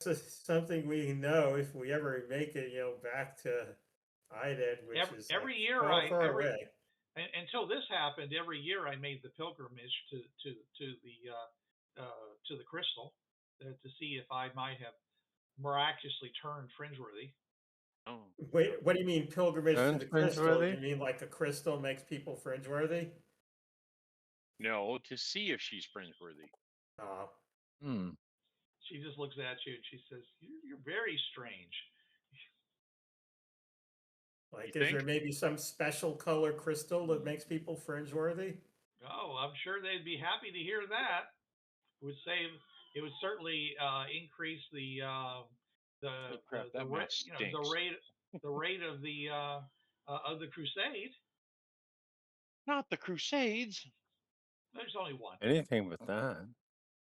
something we know if we ever make it, back to IDET, which is like every year far away. Until this happened, every year I made the pilgrimage to the crystal to see if I might have miraculously turned Fringeworthy. Oh. Wait, what do you mean pilgrimage to the crystal? Fringeworthy? You mean like a crystal makes people fringeworthy? No, to see if she's Fringeworthy. Oh. She just looks at you and she says, "You're very strange." Like, is there maybe some special color crystal that makes people fringeworthy? Oh, I'm sure they'd be happy to hear that. It would certainly increase the rate of the crusade. Not the Crusades. There's only one. Anything but that.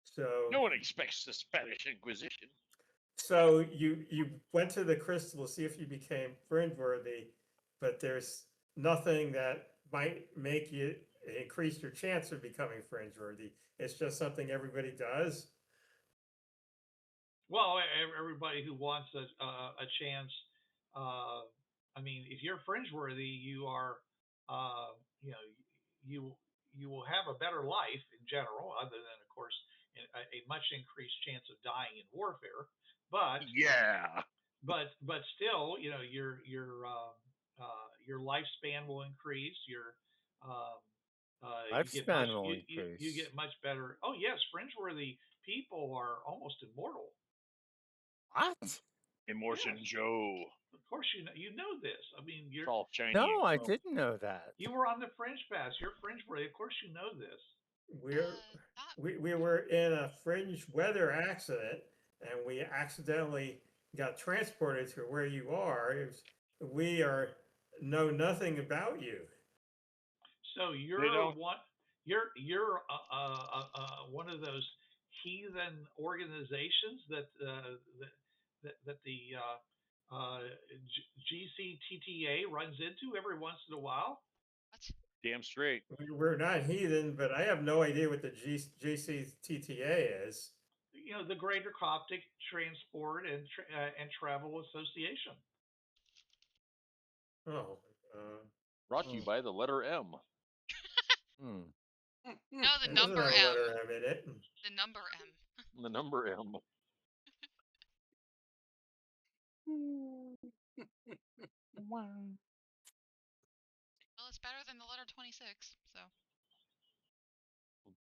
So no one expects the Spanish Inquisition. So you went to the crystal to see if you became fringeworthy, but there's nothing that might make you increase your chance of becoming fringeworthy. It's just something everybody does. Well, everybody who wants a chance. I mean, if you're fringeworthy, you are, you will have a better life in general, other than, of course, a much increased chance of dying in warfare. But yeah, but still, your lifespan will increase. Your lifespan will increase. You get much better. Oh yes, fringeworthy people are almost immortal. What? Immortan Joe. Of course, you know this. I mean, you're all Chinese. No, I didn't know that. You were on the Fringe Pass. You're fringeworthy. Of course, you know this. We were in a fringe weather accident, and we accidentally got transported to where you are. We know nothing about you. So you're one. You're one of those heathen organizations that the GCTTA runs into every once in a while. What? Damn straight. We're not heathen, but I have no idea what the GCTTA is. The Greater Coptic Transport and Travel Association. Oh. Brought to you by the letter M. No, the number M. Letter M in it. The number M. The number M. Well, it's better than the letter 26, so.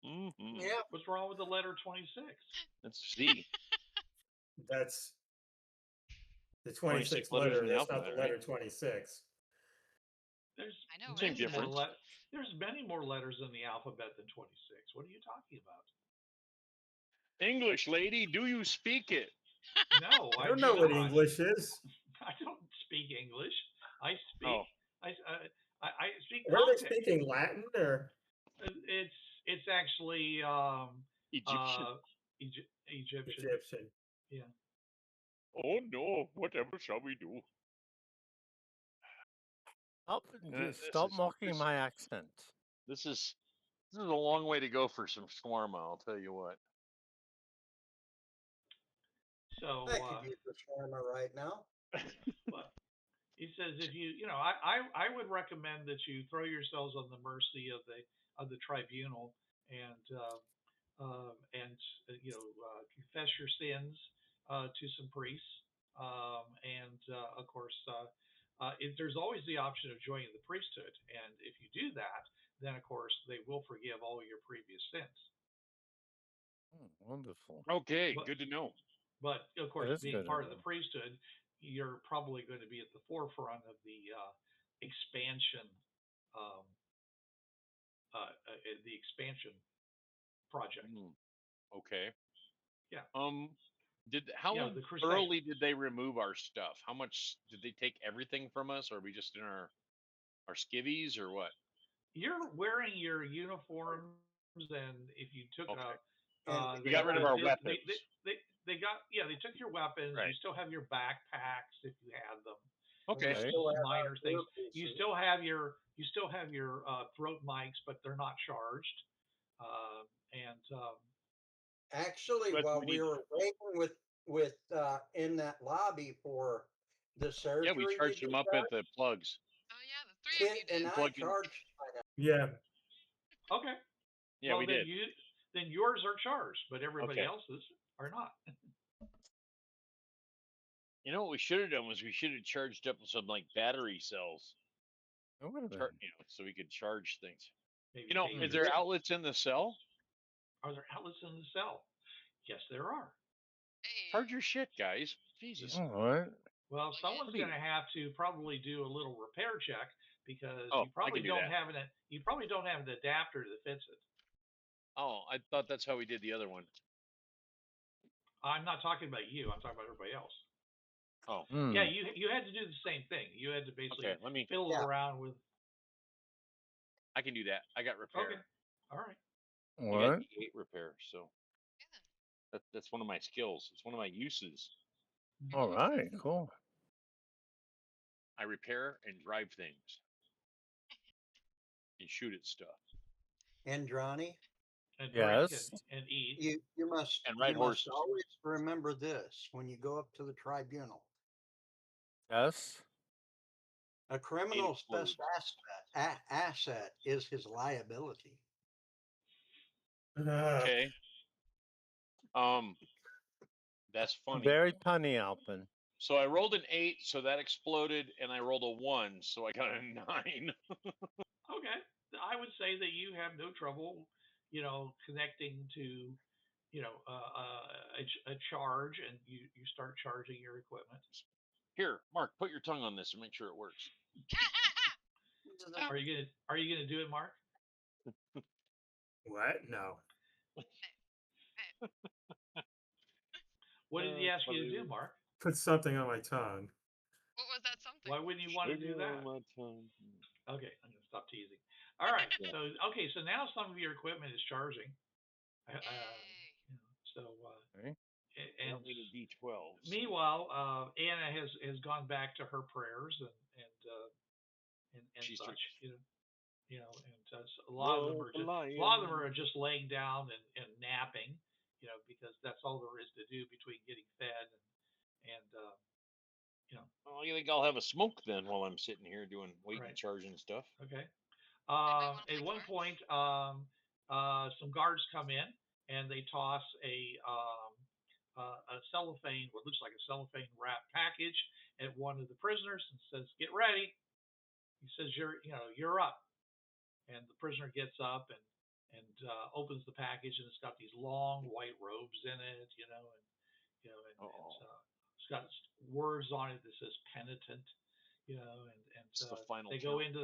Mm-hmm. Yeah, what's wrong with the letter 26? That's C. That's the 26th letter. That's not the letter 26. There's many more letters in the alphabet than 26. What are you talking about? English, lady, do you speak it? No, I don't know what English is. I don't speak English. I speak. Oh. I speak. Are they speaking Latin or? It's actually Egyptian. Egyptian. Yeah. Oh no! Whatever shall we do? Stop mocking my accent. This is a long way to go for some shawarma. I'll tell you what. So I could use the shawarma right now. But he says, if I would recommend that you throw yourselves on the mercy of the tribunal and confess your sins to some priests, and of course, there's always the option of joining the priesthood, and if you do that, then of course they will forgive all your previous sins. Oh, wonderful. Okay, good to know. But of course, being part of the priesthood, you're probably going to be at the forefront of the expansion, project. Okay. Yeah. How thoroughly did they remove our stuff? How much did they take everything from us, or are we just in our skivvies, or what? You're wearing your uniforms, and if you took we got rid of our weapons. They took your weapons. Right. You still have your backpacks if you had them. Okay. Minor things. You still have your throat mics, but they're not charged. Actually, while we were waiting with with in that lobby for the surgery. Yeah, we charged them up at the plugs. Oh yeah, the three of you Kit did. and I charged. Yeah. Okay. Yeah, well, we then did. Then yours are charged, but everybody Okay. else's are not. You know what we should have done was we should have charged up some like battery cells. It would have been. So we could charge things. Maybe You know, pay is there outlets in the cell? Are there outlets in the cell? Yes, there are. Hey. Charge your shit, guys. Jesus. All right. Well, someone's going to have to probably do a little repair check because you probably don't have an adapter that fits it. Oh, I thought that's how we did the other one. I'm not talking about you. I'm talking about everybody else. Oh. Yeah, you had to do the same thing. You had to basically fiddle around with. I can do that. I got repair. Okay. All right. I got D8 repair, so that's one of my skills. It's one of my uses. All right, cool. I repair and drive things and shoot at stuff. Indrani. And yes. And eat. You must and ride horses. Always remember this when you go up to the tribunal. Yes. A criminal's best asset is his liability. Okay. That's funny. Very punny, Alpin. So I rolled an 8, so that exploded, and I rolled a 1, so I got a 9. Okay. I would say that you have no trouble, connecting to, a charge, and you start charging your equipment. Here, Mark, put your tongue on this and make sure it works. Are you gonna do it, Mark? What? No. What did he ask you to do, Mark? Put something on my tongue. What was that something? Why wouldn't you want to do that? Okay, I'm gonna stop teasing. All right. So now some of your equipment is charging. And D12. Meanwhile, Anna has gone back to her prayers and such. A lot of them are just laying down and napping. Because that's all there is to do between getting fed and. Well, you think I'll have a smoke then while I'm sitting here waiting, charging stuff? Okay. At one point, some guards come in and they toss a cellophane, what looks like a cellophane wrapped package at one of the prisoners and says, "Get ready." He says, "You're up." And the prisoner gets up and opens the package, and it's got these long white robes in it, it's got words on it that says penitent, and the final they go into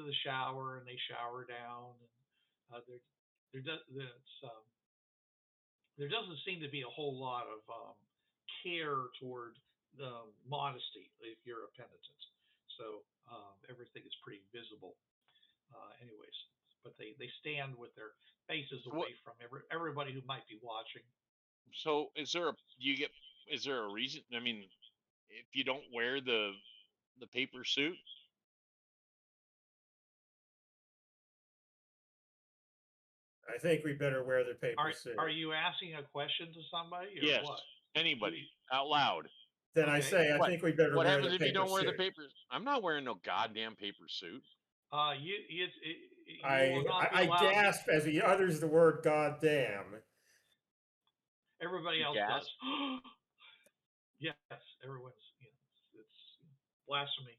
the shower and they shower down, and there doesn't seem to be a whole lot of care toward the modesty if you're a penitent, so everything is pretty visible, anyways. But they stand with their faces away from everybody who might be watching. So is there a reason? I mean, if you don't wear the paper suit? I think we better wear the paper suit. Are you asking a question to somebody or yes, what? Anybody out loud. Then I say, I think we better wear the paper suit. What happens if you don't wear the paper? I'm not wearing no goddamn paper suit. I gasp as he utters the word "goddamn." Everybody else does. Yes, everyone's. It's blasphemy.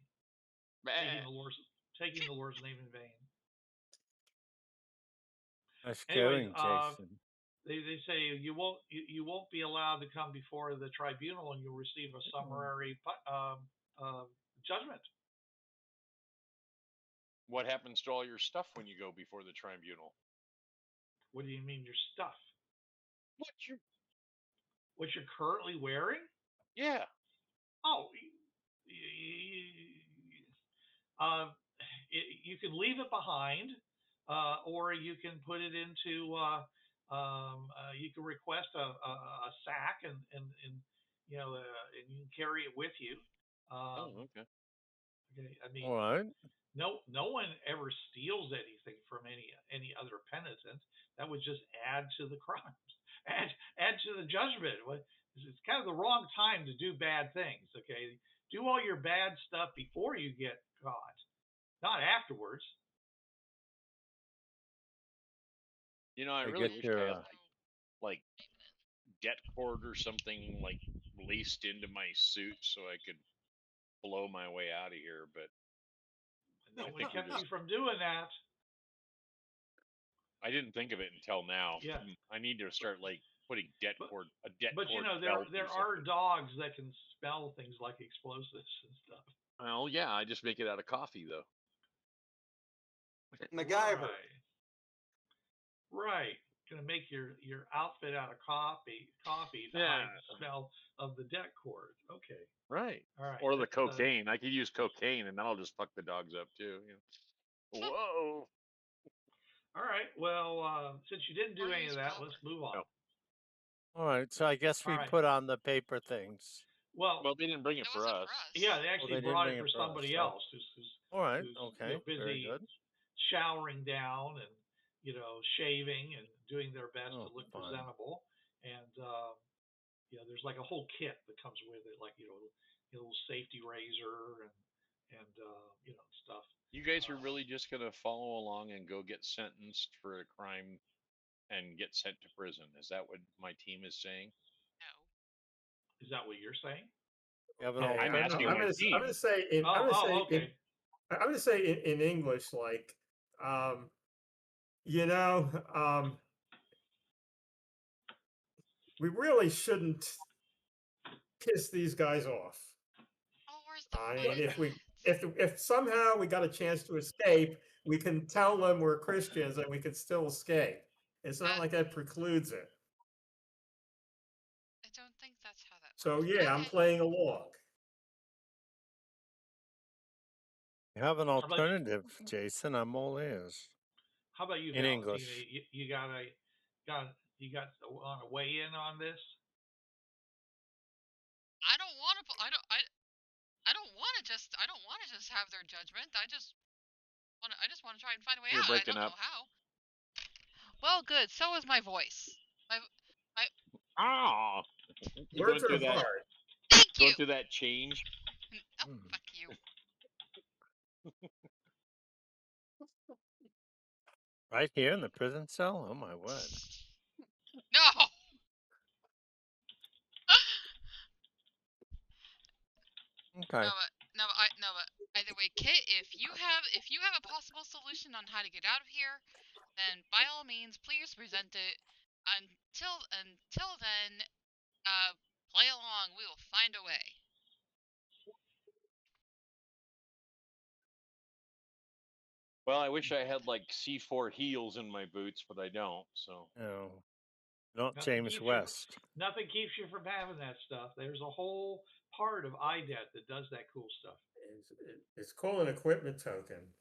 Taking the Lord's name in vain. That's going, Jason. They say you won't be allowed to come before the tribunal, and you'll receive a summary judgment. What happens to all your stuff when you go before the tribunal? What do you mean your stuff? What you're currently wearing? Yeah. Oh, you can leave it behind, or you can put it into. You can request a sack, and you can carry it with you. Okay. Okay. I mean, all right. No one ever steals anything from any other penitent. That would just add to the crimes, add to the judgment. It's kind of the wrong time to do bad things. Okay, do all your bad stuff before you get caught, not afterwards. You know, I really wish I had like det cord or something like laced into my suit so I could blow my way out of here, but no one kept you from doing that. I didn't think of it until now. Yeah, I need to start like putting det cord. But you know, there are dogs that can smell things like explosives and stuff. Well, yeah, I just make it out of coffee though. MacGyver. Right. Gonna make your outfit out of coffee to hide the smell of the det cord. Okay. Right. All right. Or the cocaine. I could use cocaine and that'll just fuck the dogs up too. You know? Whoa. All right. Well, since you didn't do any of that, let's move on. No. All right. So I guess we put on the paper things. Well, they didn't bring it for us. Yeah, they actually brought it for somebody else who's all right. Okay. Busy showering down and shaving and doing their best to look presentable. And there's like a whole kit that comes with it, like a little safety razor and stuff. You guys are really just gonna follow along and go get sentenced for a crime and get sent to prison? Is that what my team is saying? No. Is that what you're saying? I'm asking I'm going to say in English, like, we really shouldn't piss these guys off. Oh, where's the I mean, if somehow we got a chance to escape, we can tell them we're Christians and we can still escape. It's not like that precludes it. I don't think that's how that works. So yeah, I'm playing along. You have an alternative, Jason. I'm all ears. How about you, in Valentina? English? You got want to weigh in on this? I don't want to just have their judgment. I just want to try and find a way You're out. breaking I don't know how. Well, good. So is my voice. Words are hard. Thank you. Going through that change. Oh, fuck you. Right here in the prison cell? Oh my word. No. Okay. No, but either way, Kit, if you have a possible solution on how to get out of here, then by all means, please present it. Until then, play along. We will find a way. Well, I wish I had like C4 heels in my boots, but I don't. So No, not James West. Nothing keeps you from having that stuff. There's a whole part of IDET that does that cool stuff. It's called an equipment token.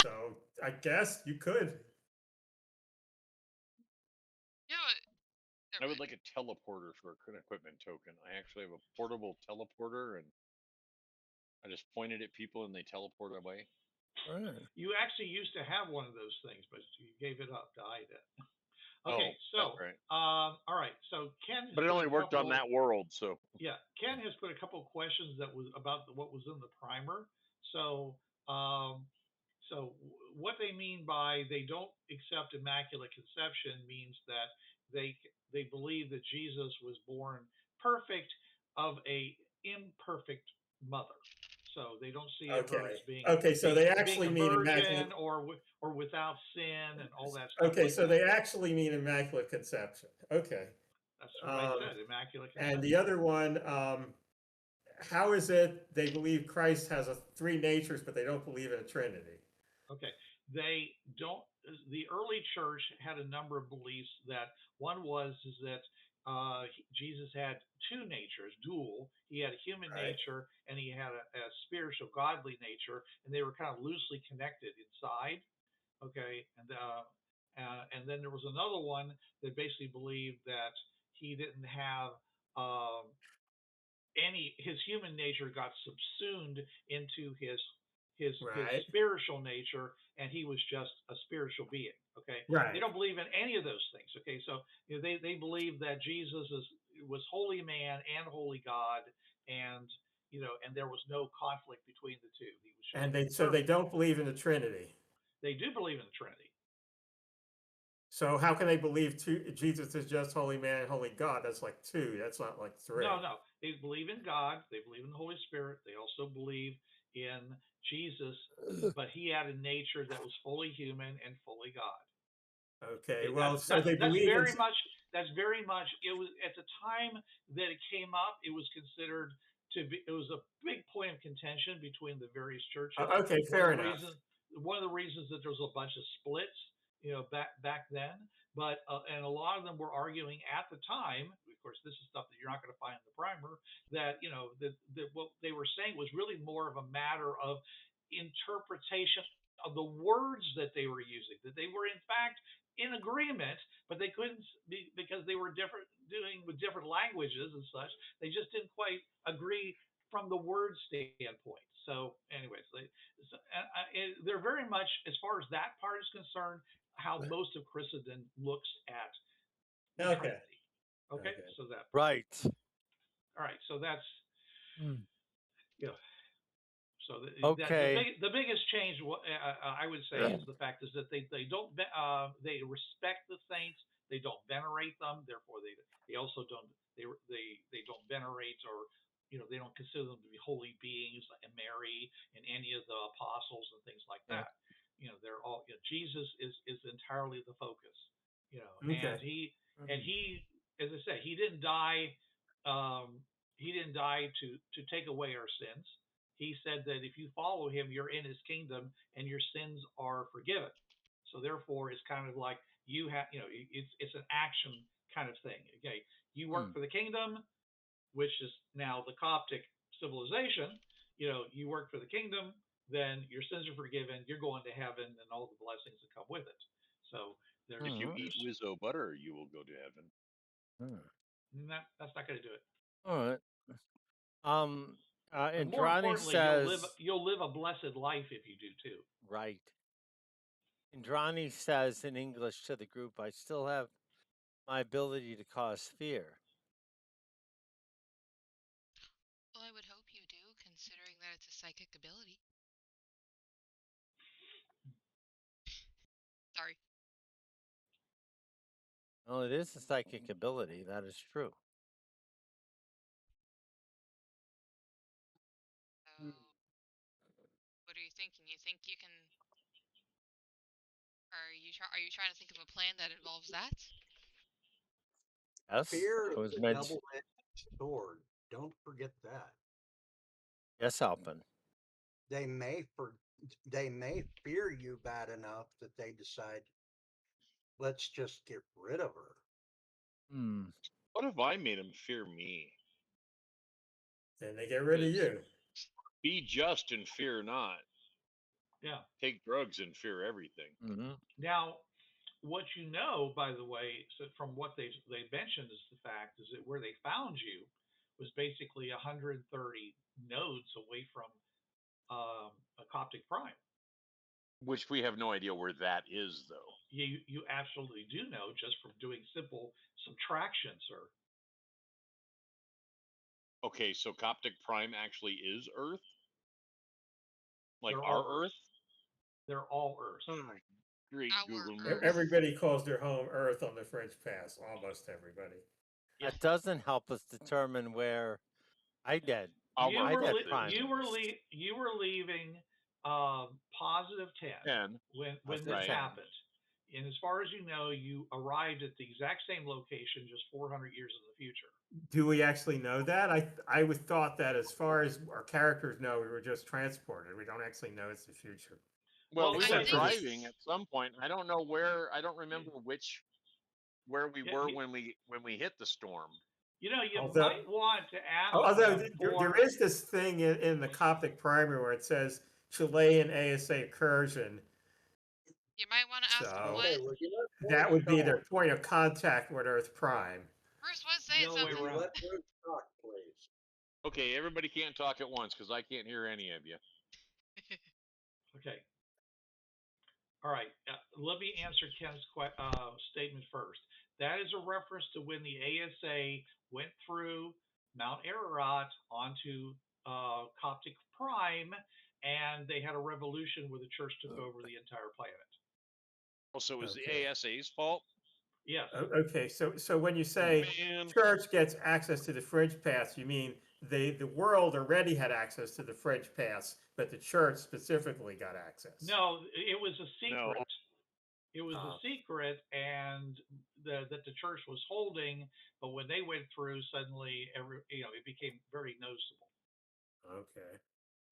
So I guess you could. Yeah, I would like a teleporter for an equipment token. I actually have a portable teleporter, and I just pointed at people and they teleport away. Right. You actually used to have one of those things, but you gave it up to IDET. Okay, so right. all right. So Ken, but it only worked on that world. So yeah, Ken has put a couple of questions that was about what was in the primer. So so what they mean by they don't accept Immaculate Conception means that they believe that Jesus was born perfect of a imperfect mother. So they don't see her as being so they actually mean immaculate or without sin and all that stuff. Okay, so they actually mean Immaculate Conception. Okay, that's what I said, Immaculate Conception. And the other one, how is it they believe Christ has three natures, but they don't believe in a Trinity? Okay, they don't. The early church had a number of beliefs. That one was that Jesus had two natures, dual. He had a human nature and he had a spiritual, godly nature, and they were kind of loosely connected inside. Okay, and then there was another one that basically believed that he didn't have his human nature got subsumed into his spiritual nature, and he was just a spiritual being. Okay, Right. they don't believe in any of those things. Okay, so they believe that Jesus was holy man and holy God, and and there was no conflict between the two. He was just And so they don't believe in the Trinity. They do believe in the Trinity. So how can they believe Jesus is just holy man and holy God? That's like two. That's not like three. No. They believe in God. They believe in the Holy Spirit. They also believe in Jesus, but he had a nature that was fully human and fully God. Okay. Well, so they believe that's very much. It was at the time that it came up. It was considered to be. It was a big point of contention between the various churches. Okay, fair enough. One of the reasons that there was a bunch of splits, back then. But and a lot of them were arguing at the time. Of course, this is stuff that you're not going to find in the primer. That that what they were saying was really more of a matter of interpretation of the words that they were using. That they were in fact in agreement, but they couldn't be because they were doing with different languages and such. They just didn't quite agree from the word standpoint. So, anyways, they're very much, as far as that part is concerned, how most of Christendom looks at the Trinity. Okay, so that right. All right, so that's So the biggest change, I would say, is the fact is that they don't they respect the saints, they don't venerate them, therefore they also don't they don't venerate or they don't consider them to be holy beings and Mary and any of the apostles and things like that. They're all Jesus is entirely the focus. Okay. And he, as I said, he didn't die. He didn't die to take away our sins. He said that if you follow him, you're in his kingdom and your sins are forgiven. So therefore, it's kind of like you have, it's an action kind of thing. Okay, you work for the kingdom, which is now the Coptic civilization. You work for the kingdom, then your sins are forgiven. You're going to heaven and all the blessings that come with it. So if you eat Wizzo butter, you will go to heaven. That's not going to do it. All right. Indrani says you'll live a blessed life if you do too. Right. Indrani says in English to the group, I still have my ability to cause fear. Well, I would hope you do, considering that it's a psychic ability. Sorry. Well, it is a psychic ability. That is true. What are you thinking? You think you can? Are you trying to think of a plan that involves that? Yes. Fear was is a double-edged sword. Don't forget that. Yes, Alpin. They may fear you bad enough that they decide, let's just get rid of her. What if I made them fear me? Then they get rid of you. Be just and fear not. Yeah. Take drugs and fear everything. Now, what by the way, so from what they mentioned is the fact is that where they found you was basically 130 nodes away from a Coptic prime. Which we have no idea where that is, though. You absolutely do know just from doing simple subtraction, sir. Okay, so Coptic prime actually is Earth? Like They're our all Earth? They're all Earth. Great Our Google Earth. News. Everybody calls their home Earth on the French Pass. Almost everybody. That doesn't help us determine where IDET. You were leaving positive 10 when this happened. And as far as you know, you arrived at the exact same location just 400 years in the future. Do we actually know that? I would thought that as far as our characters know, we were just transported. We don't actually know it's the future. Well, we were driving at some point. I don't know where. I don't remember where we were when we hit the storm. You might want to ask. Although there is this thing in the Coptic primer where it says Chilean ASA incursion. You might want to ask them what. That would be their point of contact with Earth Prime. Bruce was saying something. Let Bruce talk, please. Okay, everybody can't talk at once because I can't hear any of you. Okay. All right. Let me answer Ken's statement first. That is a reference to when the ASA went through Mount Ararat onto Coptic Prime, and they had a revolution where the church took over the entire planet. Oh, so it was Okay. the ASA's fault? Yes. Okay, so when you say church gets access to the fringe paths, you mean the world already had access to the fringe paths, but the church specifically got access. No, it was a secret. No. It was a secret, and that the church was holding. But when they went through, suddenly it became very noticeable. Okay.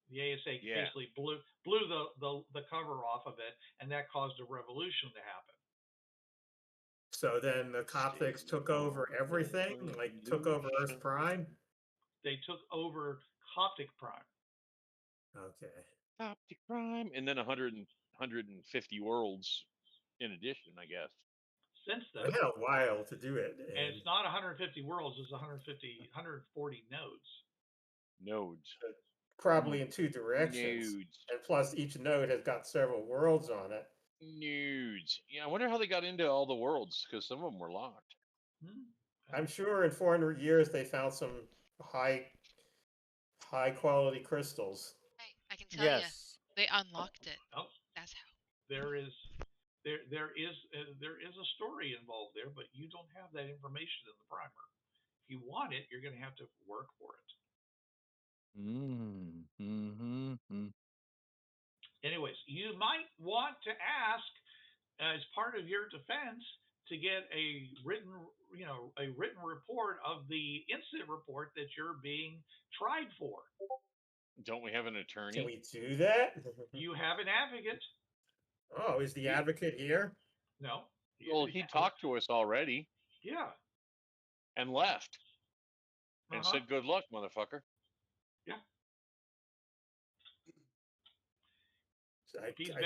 The ASA basically blew the cover off of it, and that caused a revolution to happen. So then the Coptics took over everything, like took over Earth Prime? They took over Coptic Prime. Okay. Coptic Prime, and then 150 worlds in addition, I guess. Since then, They had a while to do it. and it's not 150 worlds; it's 140 nodes. Nodes. Probably in two directions. Nodes. And plus, each node has got several worlds on it. Nudes. Yeah, I wonder how they got into all the worlds, because some of them were locked. I'm sure in 400 years they found some high quality crystals. Hey, I can tell you, they unlocked it. Oh, that's how. There is a story involved there, but you don't have that information in the primer. If you want it, you're going to have to work for it. Anyways, you might want to ask, as part of your defense, to get a written report of the incident report that you're being tried for. Don't we have an attorney? Can we do that? You have an advocate. Oh, is the advocate here? No. Well, he talked to us already. Yeah. And left. And said, "Good luck, motherfucker." Yeah.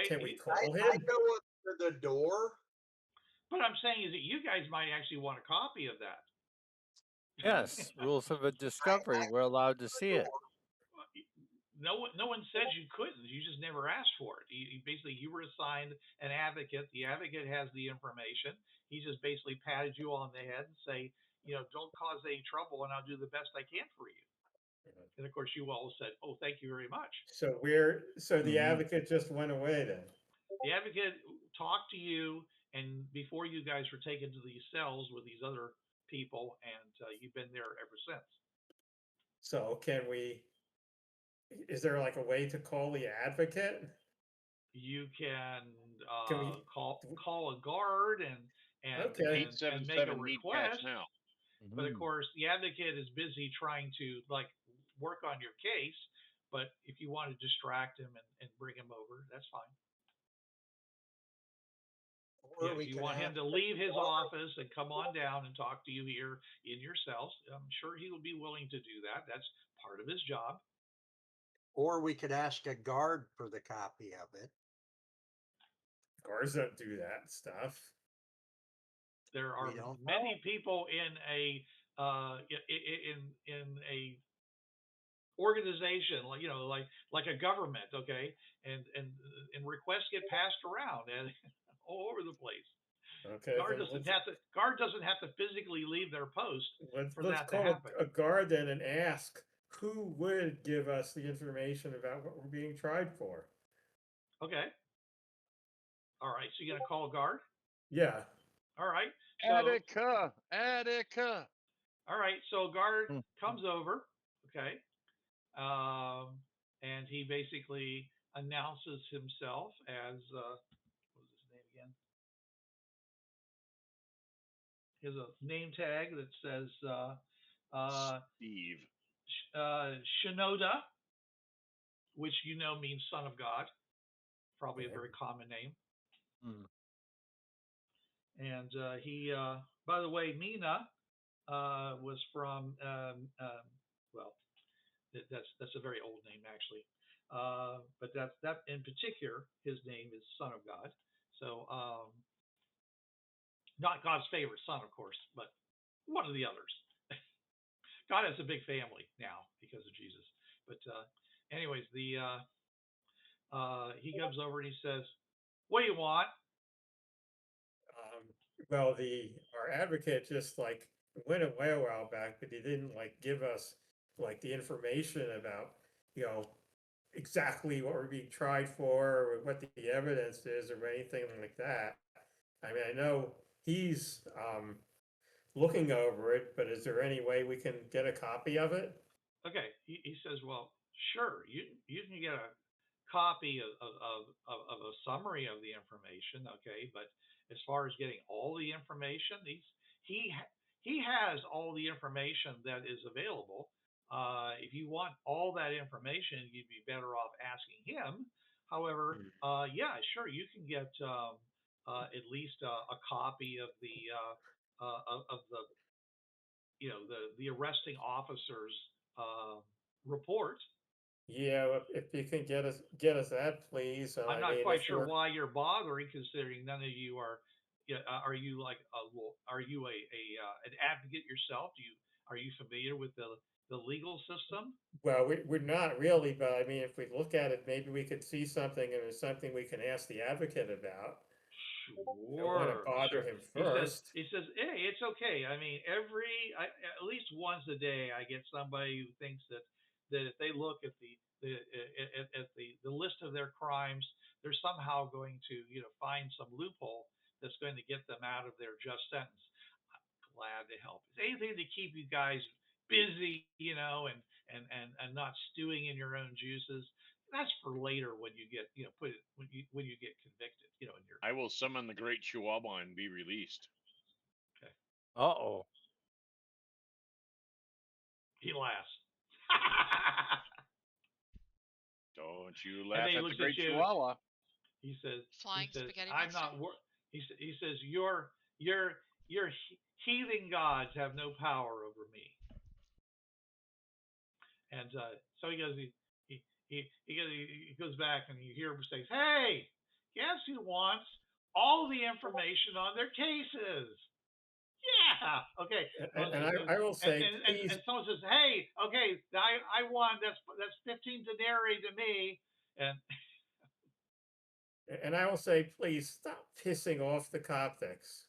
Can we call him? I go up to the door. What I'm saying is that you guys might actually want a copy of that. Yes, rules of a discovery. We're allowed to see it. No one said you couldn't. You just never asked for it. You were assigned an advocate. The advocate has the information. He just basically patted you on the head and say, don't cause any trouble, and I'll do the best I can for you. And of course, you all said, "Oh, thank you very much." So the advocate just went away then. The advocate talked to you, and before you guys were taken to these cells with these other people, and you've been there ever since. So is there like a way to call the advocate? You can call a guard and make a request. Now. But of course, the advocate is busy trying to work on your case. But if you want to distract him and bring him over, that's fine. Or if you want him to leave his office and come on down and talk to you here in your cells, I'm sure he will be willing to do that. That's part of his job. Or we could ask a guard for the copy of it. Guards don't do that stuff. There are many people in a organization, like a government, okay, and requests get passed around and all over the place. Okay. Guard doesn't have to physically leave their post for that to call happen. a guard then and ask who would give us the information about what we're being tried for. Okay. All right. So you're gonna call a guard? Yeah. All right. Attica. All right. So a guard comes over. Okay. And he basically announces himself as what was his name again? He has a name tag that says Steve. Shinoda, which means son of God. Probably a very common name. And he, by the way, Mina was from that's a very old name actually. But that in particular, his name is Son of God. So not God's favorite son, of course, but one of the others. God has a big family now because of Jesus. But anyways, he comes over and he says, What do you want? Well, our advocate just like went away a while back, but he didn't like give us like the information about, you know, exactly what we're being tried for or what the evidence is or anything like that. I mean, I know he's looking over it, but is there any way we can get a copy of it? Okay, he says, well, sure, you can get a copy of a summary of the information, okay, but as far as getting all the information, he has all the information that is available. If you want all that information, you'd be better off asking him. However, yeah, sure, you can get at least a copy of of the the arresting officer's report. Yeah, if you can get us that, please. I'm I not mean, quite if sure we're why you're bothering, considering none of you are. Yeah, are you like are you an advocate yourself? Are you familiar with the legal system? well, we're not really, but I mean, if we look at it, maybe we could see something and there's something we can ask the advocate about. Don't want to Sure, bother sure. him first. Hey, it's okay. I mean, at least once a day, I get somebody who thinks that if they look at the list of their crimes, they're somehow going to find some loophole that's going to get them out of their just sentence. I'm glad to help. It's anything to keep you guys busy, and not stewing in your own juices. That's for later when you get when you get convicted, in your. I will summon the great Chihuahua and be released. Okay. Uh-oh. He laughs. Don't you laugh he at the looks great at you. Chihuahua. He says, Flying spaghetti I'm monster? not he says your heathen gods have no power over me. And so he goes, he goes back and you hear him say, hey, guess who wants all the information on their cases? Yeah. Okay. And I will say, please, And someone says, hey, okay, I won. That's 15 denarii to me. and I will say, please stop pissing off the Coptics.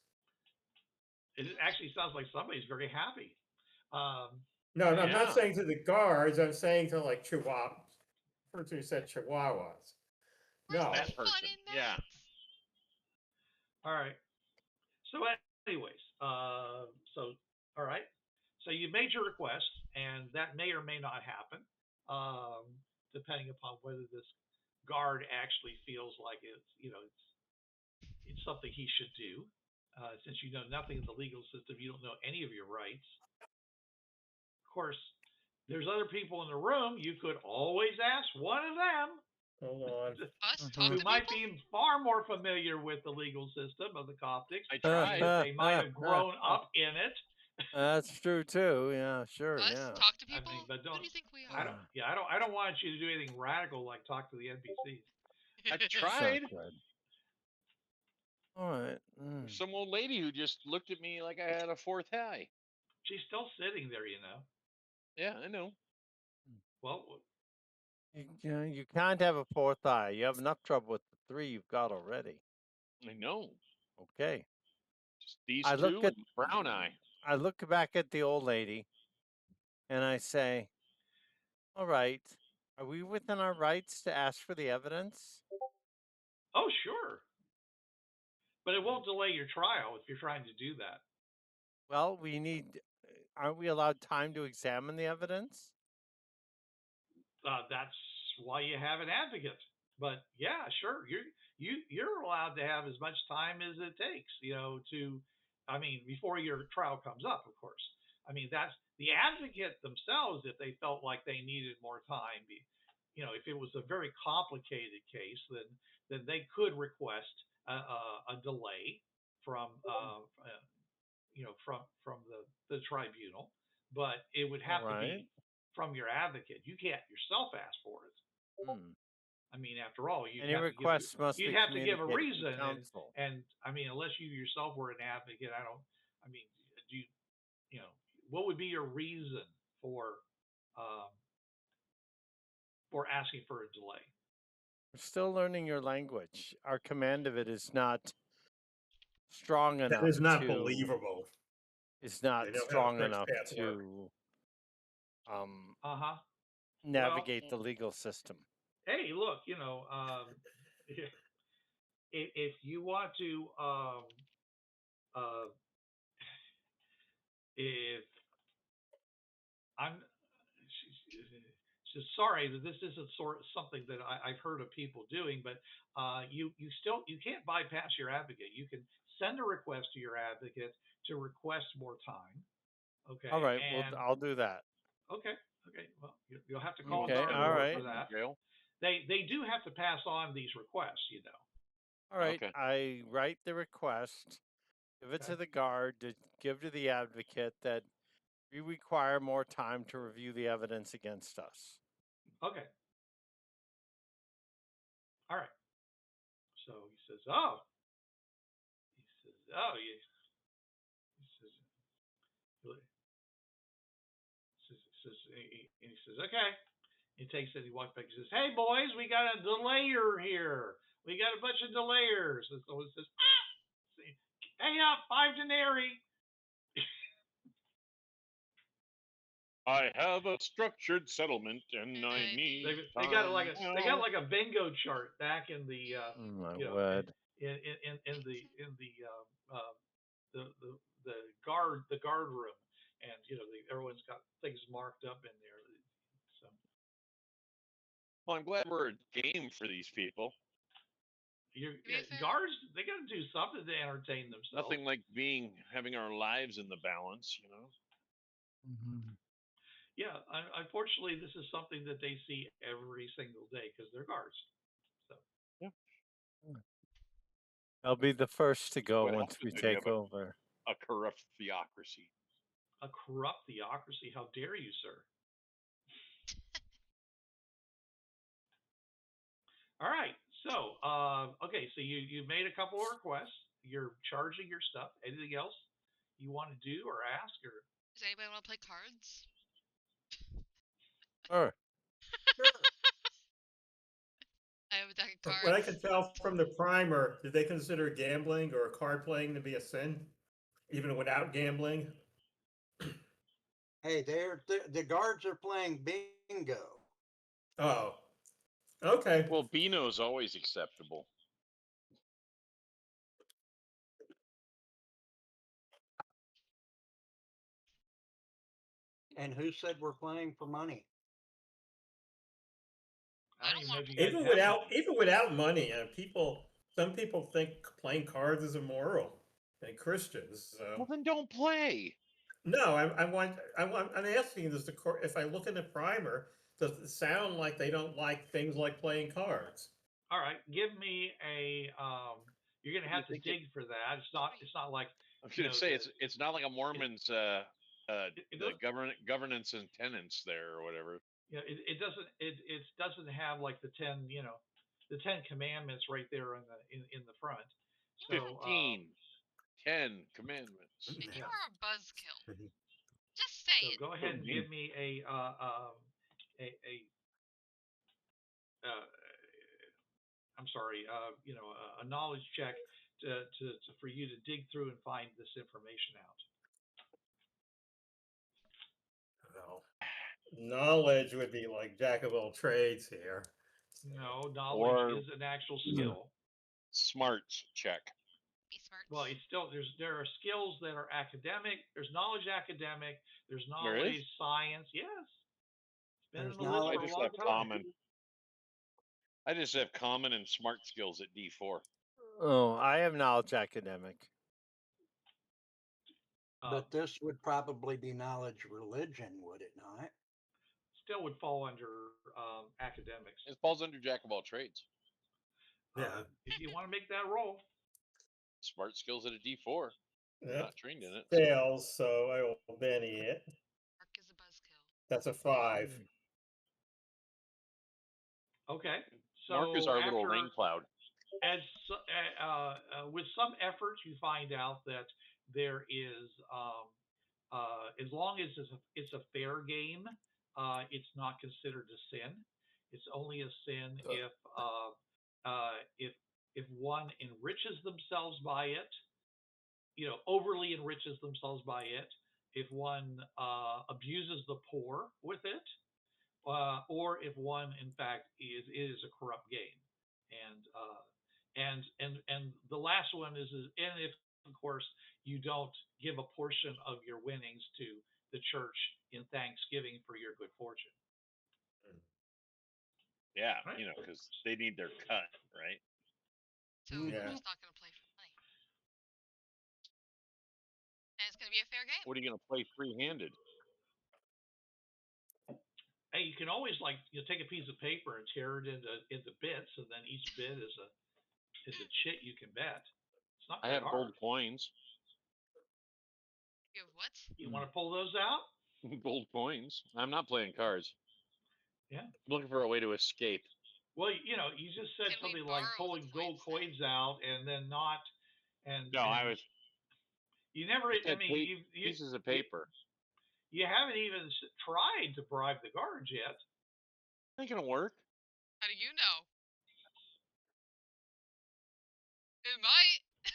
It actually sounds like somebody's very happy. No, I'm Yeah. not saying to the guards. I'm saying to like Chihuahua, person who said Chihuahuas. Where's No, the That fun person. in that? Yeah. All right. So, anyways, so all right. So you made your request, and that may or may not happen, depending upon whether this guard actually feels like it's something he should do. Since you know nothing of the legal system, you don't know any of your rights. Of course, there's other people in the room. You could always ask one of them. hold on. Us talk Who to might people? be far more familiar with the legal system of the Coptics. I tried. They might have grown up in it. That's true too. Yeah, sure. Us Yeah. talk to people? I mean, but Who don't. do you think we I are? don't. I don't want you to do anything radical like talk to the NPCs. I That's tried. not good. All right. There's some old lady who just looked at me like I had a fourth eye. She's still sitting there, Yeah, I know. Well, You can't have a fourth eye. You have enough trouble with the 3 you've got already. I know. Okay. Just these I look two at and brown eye. I look back at the old lady and I say, all right, are we within our rights to ask for the evidence? oh sure, but it won't delay your trial if you're trying to do that. Well, aren't we allowed time to examine the evidence? That's why you have an advocate. But yeah, sure, you're allowed to have as much time as it takes, before your trial comes up, of course. I mean, that's the advocate themselves. If they felt like they needed more time, if it was a very complicated case, then they could request a delay from from the tribunal, but it would have to be from your advocate. You can't yourself ask for it. I mean, after all, Any requests must be you'd have to give a communicated to reason, counsel. and I mean, unless you yourself were an advocate, do you what would be your reason for asking for a delay? We're still learning your language. Our command of it is not strong enough. That is not believable. It's not They don't have a strong fixed enough path work. to Well, navigate the legal system. hey, look, if you want to, if I'm just sorry that this isn't something that I've heard of people doing, but you can't bypass your advocate. You can send a request to your advocate to request more time. Okay. All right. Well, I'll do that. Okay. Well, you'll have to call Okay. us All right. for that. They do have to pass on these requests, All right. Okay. I write the request, give it to the guard to give to the advocate that we require more time to review the evidence against us. Okay. All right. So he says, oh. He says, okay. He takes it, he walks back, he says, hey boys, we got a delayer here. We got a bunch of delayers. And so he says, pay up 5 denarii. I have a structured settlement, and I need. They got like a bingo chart back in the in the guard room, and everyone's got things marked up in there. So. Well, I'm glad we're a game for these people. Guards, they got to do something to entertain themselves. Nothing like having our lives in the balance, Mm-hmm. Yeah, unfortunately, this is something that they see every single day because they're guards. So. Yeah. I'll be the first to go once we take over. A corrupt theocracy. A corrupt theocracy? How dare you, sir? All right. So, okay. So you made a couple of requests. You're charging your stuff. Anything else you want to do or ask? Or does anybody want to play cards? Sure. I have a deck of cards. What I can tell from the primer, did they consider gambling or card playing to be a sin, even without gambling? Hey, the guards are playing bingo. Oh, okay. Well, Beano's always acceptable. And who said we're playing for money? I don't even know if you even without money, some people think playing cards is immoral, and Christians. So. Well, then don't play. No, I'm asking this if I look in the primer, does it sound like they don't like things like playing cards? All right, give me a. You're gonna have to dig for that. It's not like. I was gonna say it's not like a Mormon's the governance and tenants there or whatever. Yeah, it doesn't have like the 10 the 10 commandments right there in the front. So 10 commandments. And you are a buzzkill. Just say it. Go ahead and give me a I'm sorry, a knowledge check for you to dig through and find this information out. Well, knowledge would be like jack of all trades here. No, knowledge is an actual skill. Smarts check. Be smart. Well, there are skills that are academic. There's knowledge academic. There's knowledge science. Yes. It's been in the list for a long time. Common. I just have common and smart skills at D4. Oh, I have knowledge academic. But this would probably be knowledge religion, would it not? Still would fall under academics. It falls under jack of all trades. Yeah. If you want to make that roll. Smart skills at a D4. Yep. Not trained in it. Fails, so I will Benny it. Mark is a buzzkill. That's a 5. Okay. So Mark is our little rain cloud. With some effort, you find out that there is, as long as it's a fair game, it's not considered a sin. It's only a sin if one enriches themselves by it, overly enriches themselves by it, if one abuses the poor with it, or if one, in fact, is a corrupt gain. And the last one is and if, of course, you don't give a portion of your winnings to the church in thanksgiving for your good fortune. Yeah, Right. because they need their cut, right? So Yeah. I'm just not going to play for money. And it's going to be a fair game. What are you going to play free-handed? Hey, you can always take a piece of paper and tear it into bits, and then each bit is a chit you can bet. It's not I very have hard. gold coins. You have what? You want to pull those out? Gold coins. I'm not playing cards. Yeah. I'm looking for a way to escape. Well, you just said Can we something like borrow pulling the gold coins coins out and then not, No, I was. You never. Just I had mean, pieces of paper. You haven't even tried to bribe the guards yet. Ain't gonna work. How do you know? It might.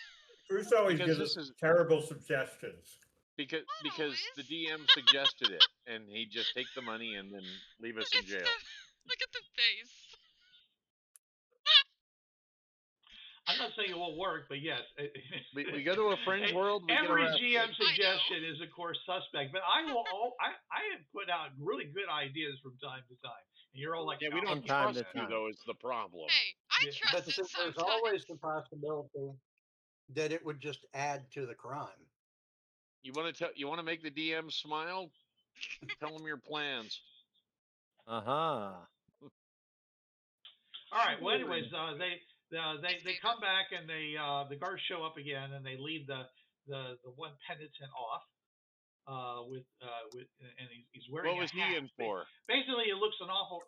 Bruce always Because gives this us is- terrible suggestions. Because always. the DM suggested it, and he'd just take the money and then leave us in jail. Look at the face. I'm not saying it won't work, but yes. We go to a fringe world. We Every get GM arrested. suggestion is, of course, suspect. But I have put out really good ideas from time to time, and you're all like, Yeah, we "No, don't I can't trust do you that." though. Is the problem? Hey, I Yeah. trust But it there's sometimes. always the possibility that it would just add to the crime. You want to make the DM smile? Tell them your plans. Uh-huh. All right. Well, anyways, they come back and the guards show up again and they lead the one penitent off with and he's wearing What was a hat. he in for? Basically, it looks an awful.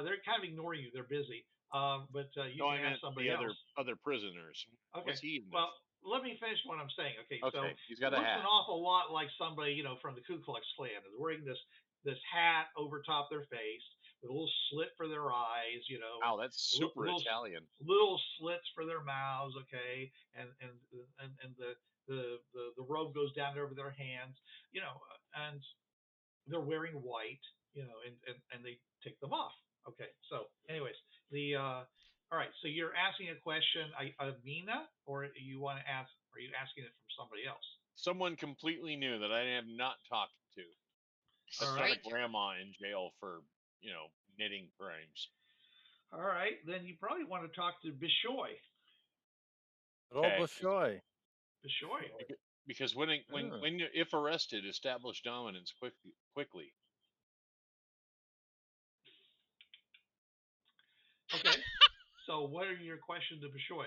They're kind of ignoring you. They're busy. But you No, can I meant ask somebody the else. other prisoners. Okay. What's he in Well, for? let me finish what I'm saying. Okay. Okay, So he's got it a looks hat. an awful lot like somebody from the Ku Klux Klan is wearing this hat over top their face with a little slit for their eyes. Wow, that's super Italian. Little slits for their mouths. Okay, and the robe goes down over their hands. And they're wearing white. And they take them off. Okay. So, anyways, all right. So you're asking a question, Amina, or you want to ask? Are you asking it from somebody else? Someone completely new that I have not talked to. That's not a grandma in jail for knitting crimes. All right. Then you probably want to talk to Bishoy. Bishoy. Bishoy. Because if arrested, establish dominance quickly. Okay. So what are your questions to Bishoy?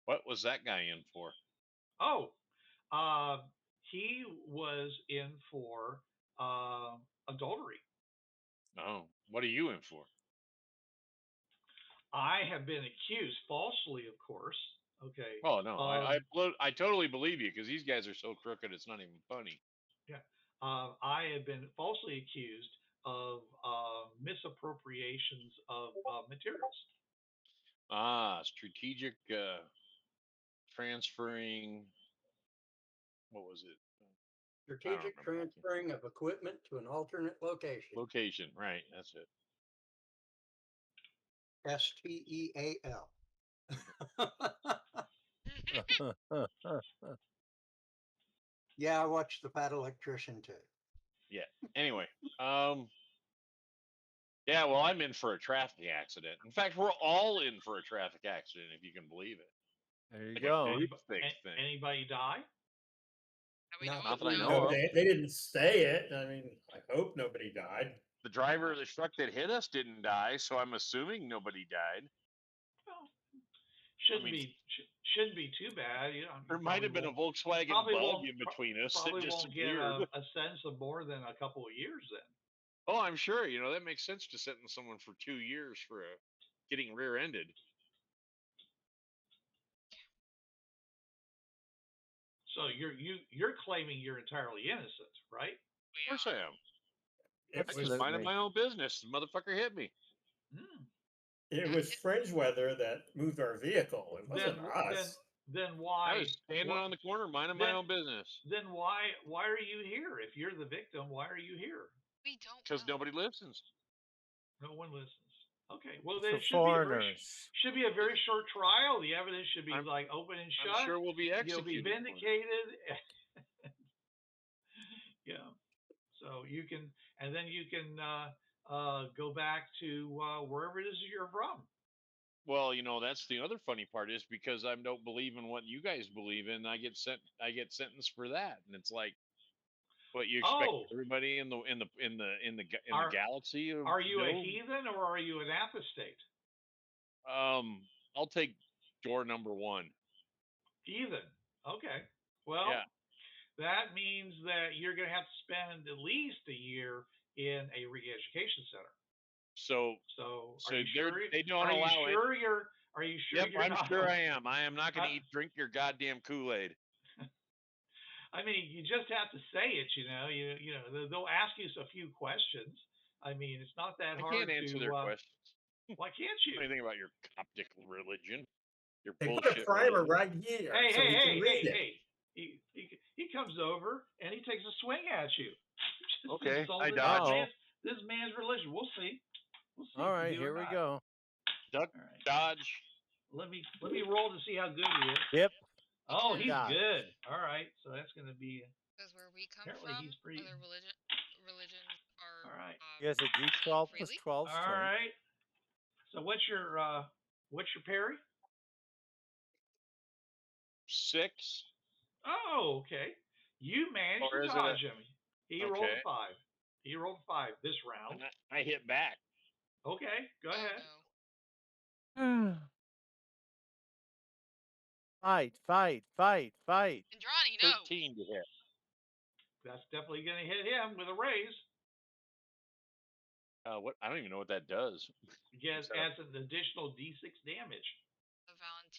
What was that guy in for? Oh, he was in for adultery. Oh, what are you in for? I have been accused falsely, of course. Okay. Oh no, I totally believe you because these guys are so crooked. It's not even funny. Yeah, I have been falsely accused of misappropriations of materials. Strategic transferring. What was it? Strategic transferring of equipment to an alternate location. Location, right? That's it. STEAL. Yeah, I watched The Fat Electrician too. Yeah. Anyway, yeah. Well, I'm in for a traffic accident. In fact, we're all in for a traffic accident, if you can believe it. There you go. Anybody die? Not that I know of. They didn't say it. I mean, I hope nobody died. The driver of the truck that hit us didn't die, so I'm assuming nobody died. Well, shouldn't be too bad. There might have been a Volkswagen Bug in between us that disappeared. Won't get a sense of more than a couple of years then. Oh, I'm sure. That makes sense to sentence someone for 2 years for getting rear-ended. So you're claiming you're entirely innocent, right? Of course I am. It I was just minded my own business. The motherfucker hit me. it was Fringeworthy that moved our vehicle. It wasn't us. Then why? I was standing on the corner minding my own business. Then why are you here? If you're the victim, why are you here? We don't. Because nobody listens. No one listens. Okay, well For then it foreigners. should be a very short trial. The evidence should be like open and shut. I'm sure we'll be executed. You'll be vindicated. Yeah. So you can, and then you can go back to wherever it is you're from. Well, that's the other funny part is because I don't believe in what you guys believe in. I get sentenced for that, and it's like, what you expect everybody in the galaxy? Are you a heathen or are you an apostate? I'll take door number 1. Heathen. Okay. Well, yeah. That means that you're going to have to spend at least a year in a re-education center. So are you sure? They don't allow it. Are you sure? Yep, I'm sure I am. I am not going to drink your goddamn Kool-Aid. I mean, you just have to say it. You know, they'll ask you a few questions. I mean, it's not that hard. I can't answer their questions. Why can't you? Anything about your Coptic religion? Your they bullshit. Put a primer right here. Hey! He comes over and he takes a swing at you. Okay, I dodge. This man's religion. We'll see. All right, here we go. Duck, dodge. Let me roll to see how good he is. Yep. Oh, he's good. All right, so that's going to be. Because where we come from, other religions are. All right. He has a D12 plus 12 strength. All right. So what's your parry? 6. Oh, okay. You managed to dodge him. He rolled a 5. He rolled a 5 this round. And I hit back. Okay, go ahead. No. Fight. Indrani, no. 13 to hit. That's definitely going to hit him with a raise. What? I don't even know what that does. Yes, adds an additional D6 damage.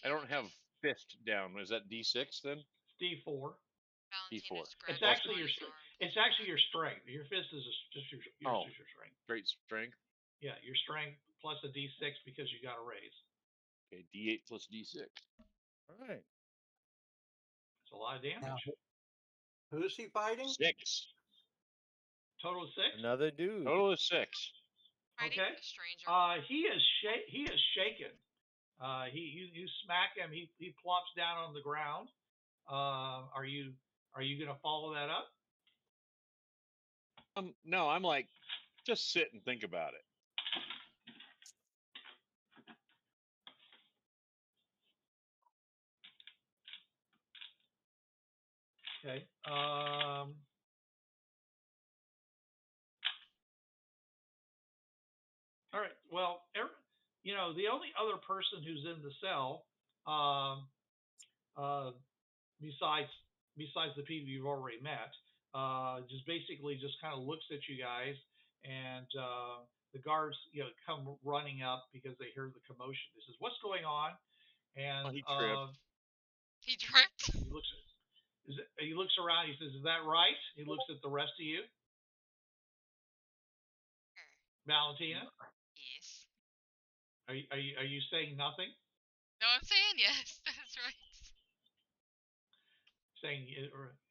I don't have fist down. Is that D6 then? It's D4. D4. It's actually your strength. Your fist is just your strength. Great strength. Yeah, your strength plus a D6 because you got a raise. Okay, D8 plus D6. All right. That's a lot of damage. Now, who's he fighting? 6. Total of 6. Another dude. Total of 6. Okay. A stranger. He is shaken. You smack him. He plops down on the ground. Are you going to follow that up? No, I'm like, just sit and think about it. Okay. All right. Well, the only other person who's in the cell, besides the people you've already met, just basically just kind of looks at you guys, and the guards, come running up because they hear the commotion. He says, "What's going on?" And he tripped. He tripped. He looks around. He says, "Is that right?" He looks at the rest of you. Valentina. Yes. Are you saying nothing? No, I'm saying yes. That's right. Saying,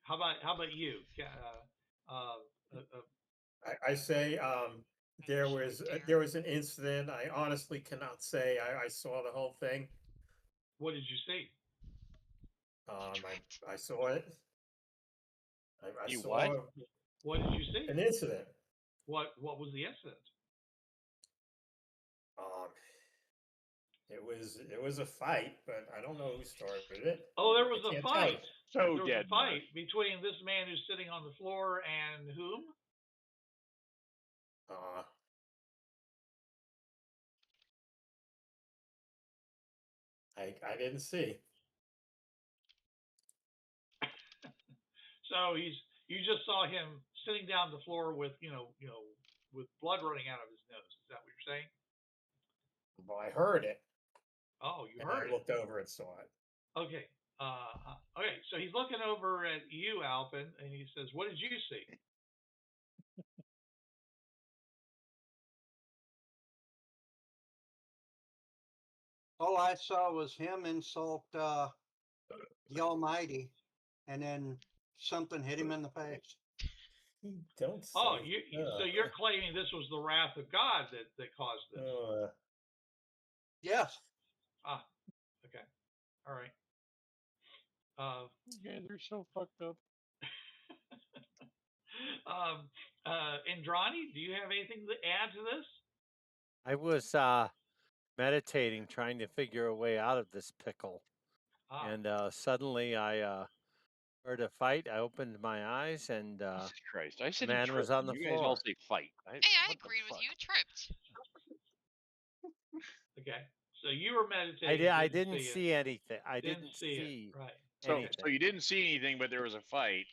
how about you? I say there was an incident. I honestly cannot say I saw the whole thing. What did you see? I saw it. I You saw what? What did you see? An incident. What was the incident? It was a fight, but I don't know who started it. Oh, there was a fight. So there was dead. A fight between this man who's sitting on the floor and whom? I didn't see. So you just saw him sitting down the floor with with blood running out of his nose. Is that what you're saying? Well, I heard it. Oh, you and heard I it. looked over and saw it. Okay. Okay. So he's looking over at you, Alpin, and he says, "What did you see?" All I saw was him insult the Almighty, and then something hit him in the face. Don't say. Oh, so you're claiming this was the wrath of God that caused this? Yes. Ah, okay, all right. You guys are so fucked up. Indrani, do you have anything to add to this? I was meditating, trying to figure a way out of this pickle. And suddenly I heard a fight. I opened my eyes, and Jesus Christ! I said man he was tripped, on the and you guys all floor. say fight. Hey, I what the agreed with fuck? you. Tripped. Okay, so you were meditating. I didn't see anything. I didn't see see it. Right. anything. So you didn't see anything, but there was a fight,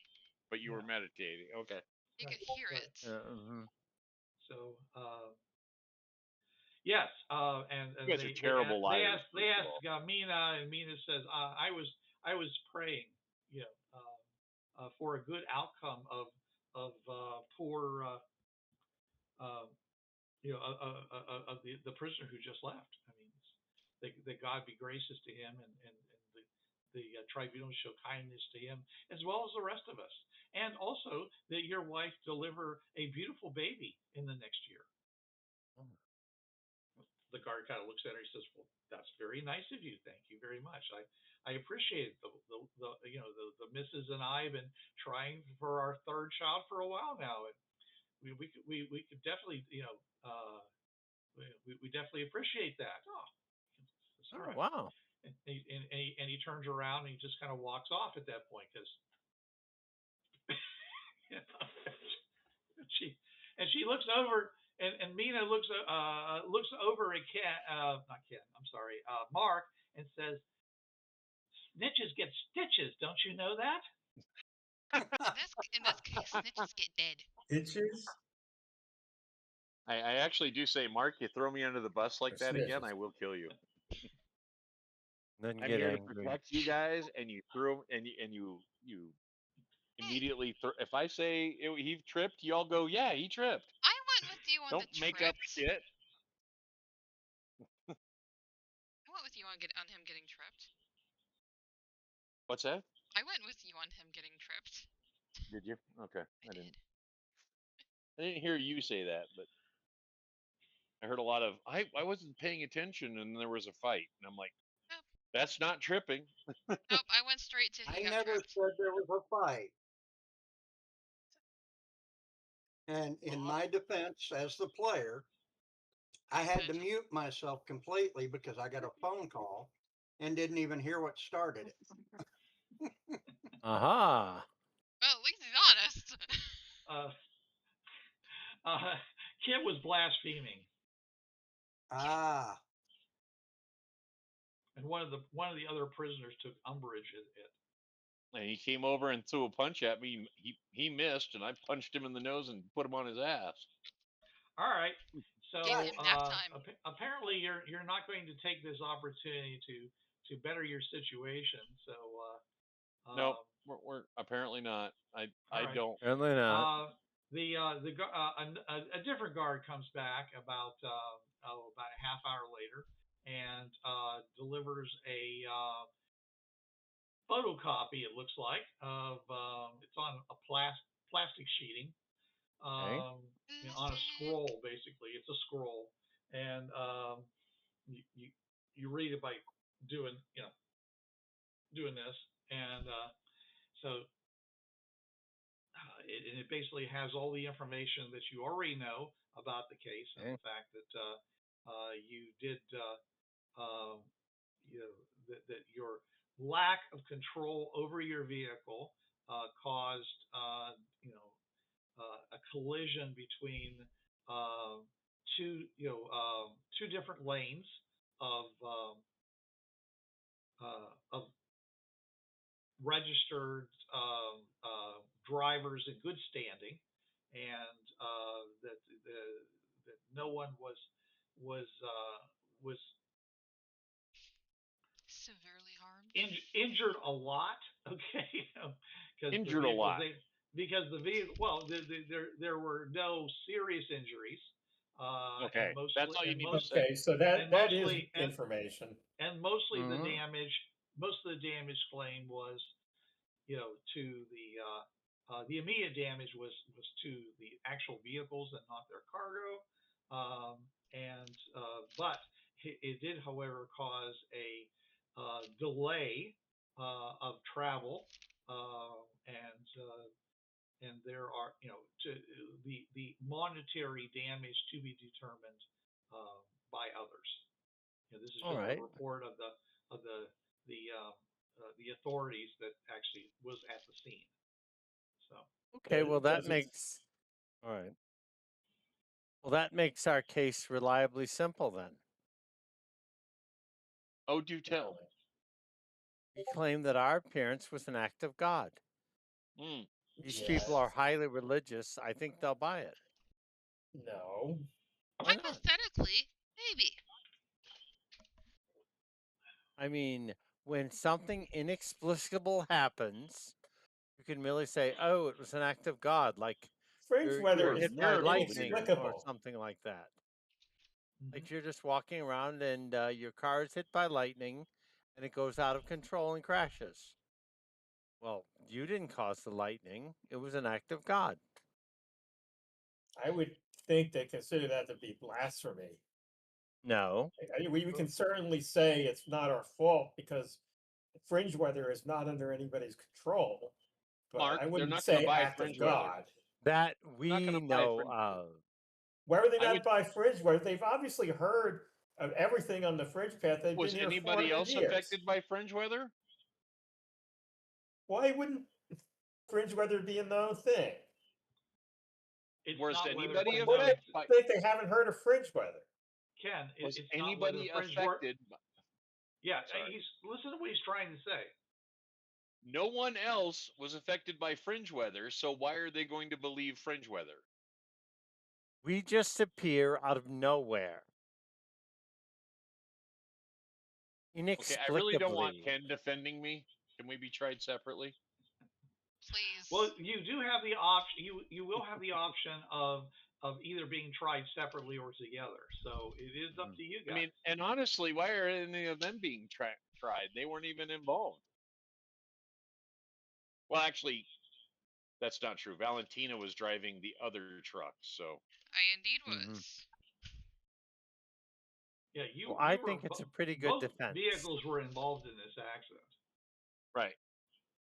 but you were Yeah. meditating. Okay. You Right, could hear right. it. Mhm. So, yes, and You guys are terrible they liars. asked first of all. Mina, and Mina says, I was praying, for a good outcome of poor, of the prisoner who just left. I mean, that God be gracious to him, and the tribunal show kindness to him as well as the rest of us, and also that your wife deliver a beautiful baby in the next year. The guard kind of looks at her. He says, "Well, that's very nice of you. Thank you very much. I appreciate it. The missus and I have been trying for our third child for a while now, and we could definitely we definitely appreciate that." Oh, all right. Wow. And he turns around and he just kind of walks off at that point because she looks over. And Mina looks over at Mark, and says, "Snitches get stitches, don't you know that?" In this case, snitches get dead. Stitches? I actually do say, Mark, you throw me under the bus like that again, I will kill you. Then I'm get here angry. to protect you guys, and you threw and you immediately. If I say he tripped, y'all go, yeah, he tripped. I went with you on Don't the make tripped. up shit. I went with you on him getting tripped. What's that? I went with you on him getting tripped. Did you? Okay, I did. I didn't hear you say that, but I heard a lot of I wasn't paying attention, and there was a fight, and I'm like, Nope. that's not tripping. Nope, I went straight to he I got never tripped. said there was a fight. And in my defense as the player, I had to mute myself completely because I got a phone call and didn't even hear what started it. Aha. Well, at least he's honest. Kit was blaspheming. Ah. And one of the other prisoners took umbrage at it. And he came over and threw a punch at me. He missed, and I punched him in the nose and put him on his ass. All right. So apparently you're not going to take this opportunity to better your situation. So no, we're apparently not. I don't. Apparently not. A different guard comes back about a half hour later and delivers a photocopy. It looks like of it's on a plastic sheeting. On a scroll, basically. It's a scroll, and you read it by doing this, and so it basically has all the information that you already know about the case, and the fact that you did that your lack of control over your vehicle caused a collision between two different lanes of registered drivers in good standing, and that no one was severely harmed, injured a lot. Okay, injured a lot. Because the vehicle, well, there were no serious injuries. Okay, and mostly, that's all you and need to most, say. Okay, so that and that is mostly, information. and mostly the Mhm. damage, most of the damage claimed was, to the immediate damage was to the actual vehicles and not their cargo. But it did, however, cause a delay of travel, and there are, the monetary damage to be determined by others. This is All just a right. report of the authorities that actually was at the scene. So Okay, well, that Does it- makes. All right. Well, that makes our case reliably simple then. Oh, do tell. We claim that our appearance was an act of God. Mm. These Yes. people are highly religious. I think they'll buy it. No. Why not? Hypothetically, maybe. I mean, when something inexplicable happens, you can merely say, "Oh, it was an act of God," like Fringe you're weather is hit by miracle lightning or inexplicable. something like that. Mhm. Like you're just walking around and your car is hit by lightning, and it goes out of control and crashes. Well, you didn't cause the lightning; it was an act of God. I would think they consider that to be blasphemy. No, We can certainly say it's not our fault because fringe weather is not under anybody's control. But Mark, I they're wouldn't not going to say buy act of fringe weather. God. that They're not going we to buy know fringe of. Why would they I not would- buy fringe weather? They've obviously heard of everything on the fringe path. They've Was been here anybody 400 else years. affected by fringe weather? Why wouldn't fringe weather be a known thing? It's Was not anybody whether it's What known, makes you think they haven't heard of fringe weather? Ken. Was It's not whether anybody fringe work. affected? Yeah, Sorry. listen to what he's trying to say. No one else was affected by fringe weather, so why are they going to believe fringe weather? We just appear out of nowhere. Okay, I really don't want Inexplicably. Ken defending me. Can we be tried separately? Please. Well, you do have the option. You will have the option of either being tried separately or together. So it is up to you guys. I mean, and honestly, why are any of them being tried? They weren't even involved. Well, actually, that's not true. Valentina was driving the other truck, so. I indeed Mhm. was. Yeah, Well, I think it's a pretty good both defense. vehicles were involved in this accident. Right.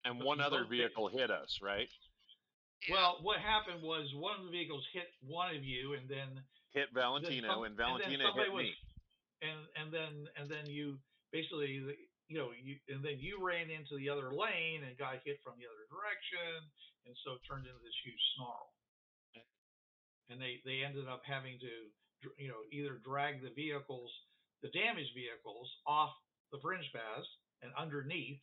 And But one other both vehicle hit us, right? Yeah. Well, what happened was one of the vehicles hit one of you, and then Hit Valentina, and Valentina somebody hit me. and then you basically, and then you ran into the other lane and got hit from the other direction, and so it turned into this huge snarl. And they ended up having to, either drag the damaged vehicles off the fringe paths and underneath,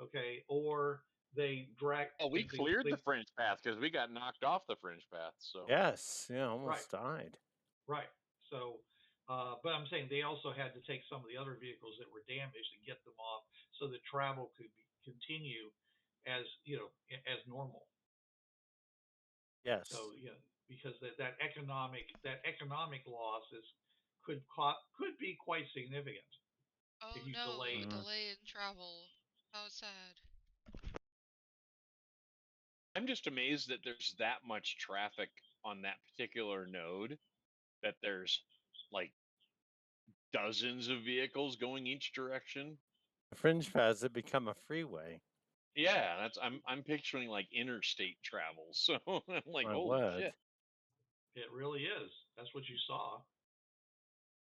okay, or they drag. Oh, we cleared the fringe path because we got knocked off the fringe path. So Yes, almost died. Right. So, but I'm saying they also had to take some of the other vehicles that were damaged and get them off so that travel could continue as normal. Yes. So because that economic loss could be quite significant. Oh if you no, delay- delay in travel. How sad. I'm just amazed that there's that much traffic on that particular node, that there's like dozens of vehicles going each direction. The fringe paths have become a freeway. Yeah, I'm picturing like interstate travel. So I'm like, My holy word. shit. It really is. That's what you saw.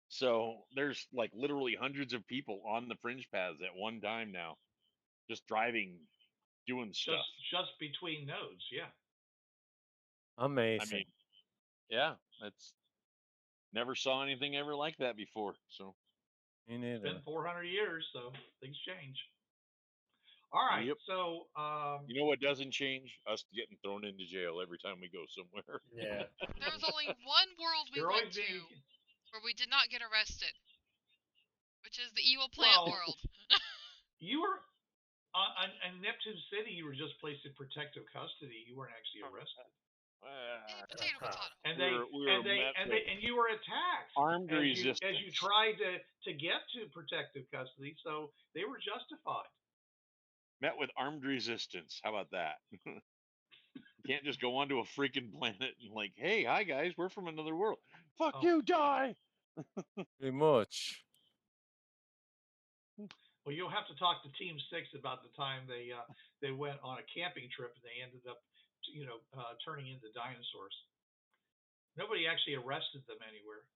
So there's like literally hundreds of people on the fringe paths at one time now, just driving, doing stuff. Just between nodes, yeah. Amazing. I mean, yeah, that's never saw anything ever like that before. So Me It's neither. been 400 years, so things change. All right, Yep. so you know what doesn't change? Us getting thrown into jail every time we go somewhere. Yeah. There was only one world we you're went always to being where we did not get arrested, which is the evil plant Well, world. you were in Neptune City. You were just placed in protective custody. You weren't actually arrested. Potato, potato. And you were attacked armed resistance as you tried to get to protective custody, so they were justified. met with armed resistance. How about that? You can't just go onto a freaking planet and like, hey, hi guys, we're from another world. Fuck you, die. Pretty much. Well, you'll have to talk to Team 6 about the time they went on a camping trip and they ended up, turning into dinosaurs. Nobody actually arrested them anywhere.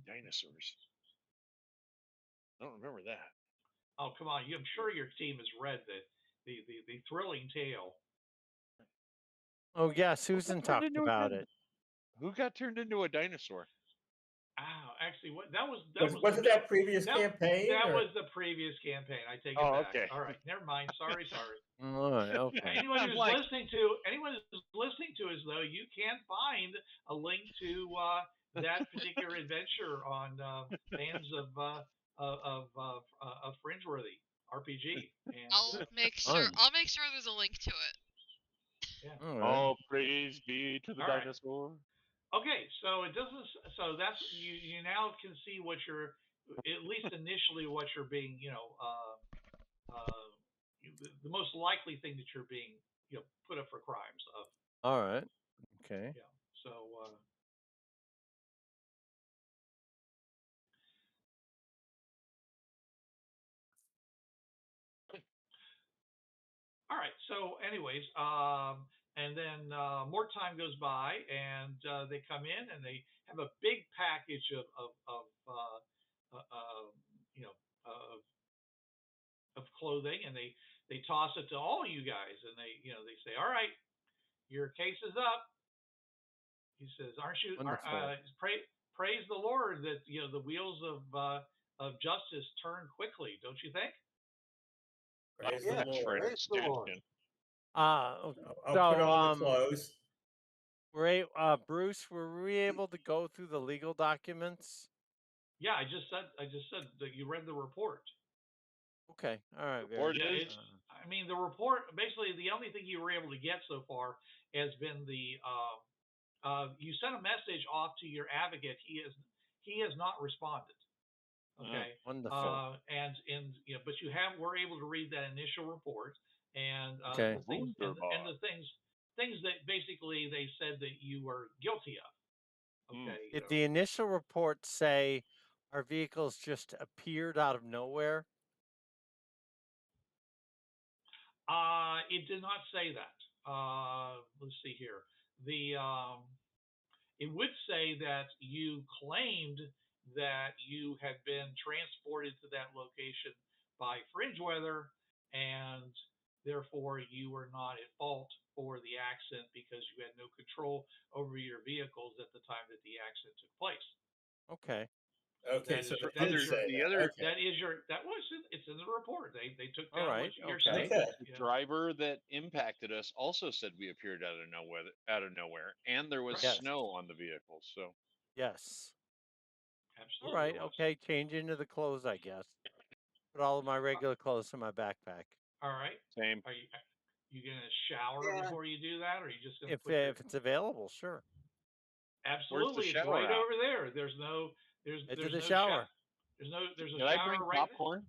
Dinosaurs. I don't remember that. Oh, come on! I'm sure your team has read the thrilling tale. Oh yeah, Susan talked about it. Who got turned into a dinosaur? Oh, actually, wasn't that previous campaign? That was the previous campaign. I take it back. Okay. All right, never mind. Sorry. All right, okay. Anyone who's listening to us, though, you can find a link to that particular adventure on fans of Fringeworthy RPG. And, I'll make sure there's a link to it. Yeah. All praise be to the All right. dinosaur. Okay, so it doesn't. So that's you now can see what you're, at least initially, what you're being. The most likely thing that you're being, put up for crimes of. All right. Okay. Yeah. So. All right. So, anyways, and then more time goes by, and they come in and they have a big package of clothing, and they toss it to all you guys, and they say, "All right, your case is up." He says, "Aren't you? Praise the Lord that the wheels of justice turn quickly, don't you think?" Praise Yeah, the Lord. praise the Lord. I'll so put on the clothes. Bruce, were we able to go through the legal documents? Yeah, I just said that you read the report. Okay, all right. I mean, the report, basically the only thing you were able to get so far has been the you sent a message off to your advocate. He has not responded. Okay. Wonderful. But you were able to read that initial report, and okay. the things that basically they said that you were guilty of. Okay. Did the initial report say our vehicles just appeared out of nowhere? It did not say that. Let's see here. It would say that you claimed that you had been transported to that location by Fringeworthy, and therefore you were not at fault for the accident because you had no control over your vehicles at the time that the accident took place. Okay. Okay, it's in the report. They took down what you're saying. Okay. The driver that impacted us also said we appeared out of nowhere, and there was snow on the vehicle. So yes, absolutely. All right, okay, change into the clothes, I guess. Put all of my regular clothes in my backpack. All right. Same. Are you gonna shower before you do that, or are you just gonna if it's available, sure. Absolutely, it's right over there. There's no shower. There's a Did shower I bring right popcorn?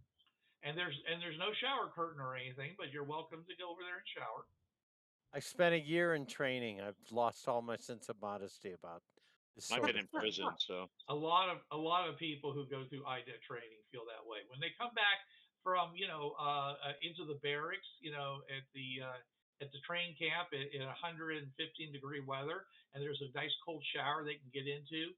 there. And there's no shower curtain or anything, but you're welcome to go over there and shower. I spent a year in training. I've lost all my sense of modesty about this. I've been in prison, so a lot of people who go through IDET training feel that way. When they come back from into the barracks, at the train camp in 115-degree weather, and there's a nice cold shower they can get into.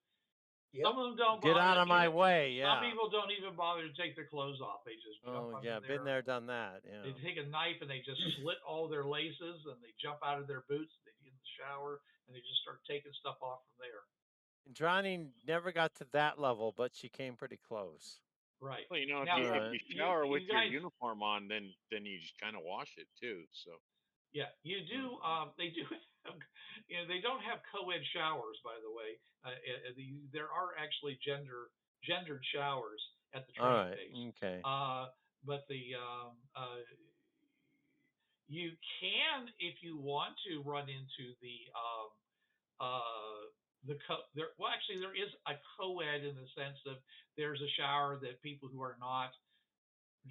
Yep. Some of them don't get out of my way. Yeah. Some people don't even bother to take their clothes off. They just jump under there. Been there, done that. Yeah. They take a knife and they just slit all their laces, and they jump out of their boots. They get in the shower and they just start taking stuff off from there. Indrani never got to that level, but she came pretty close. Right. Well, if you shower with your uniform on, then you just kind of wash it too. So. Yeah, you do. They do. They don't have co-ed showers, by the way. There are actually gendered showers at the training base. Okay. But You can, if you want to, run into well, actually, there is a co-ed in the sense of there's a shower that people who are not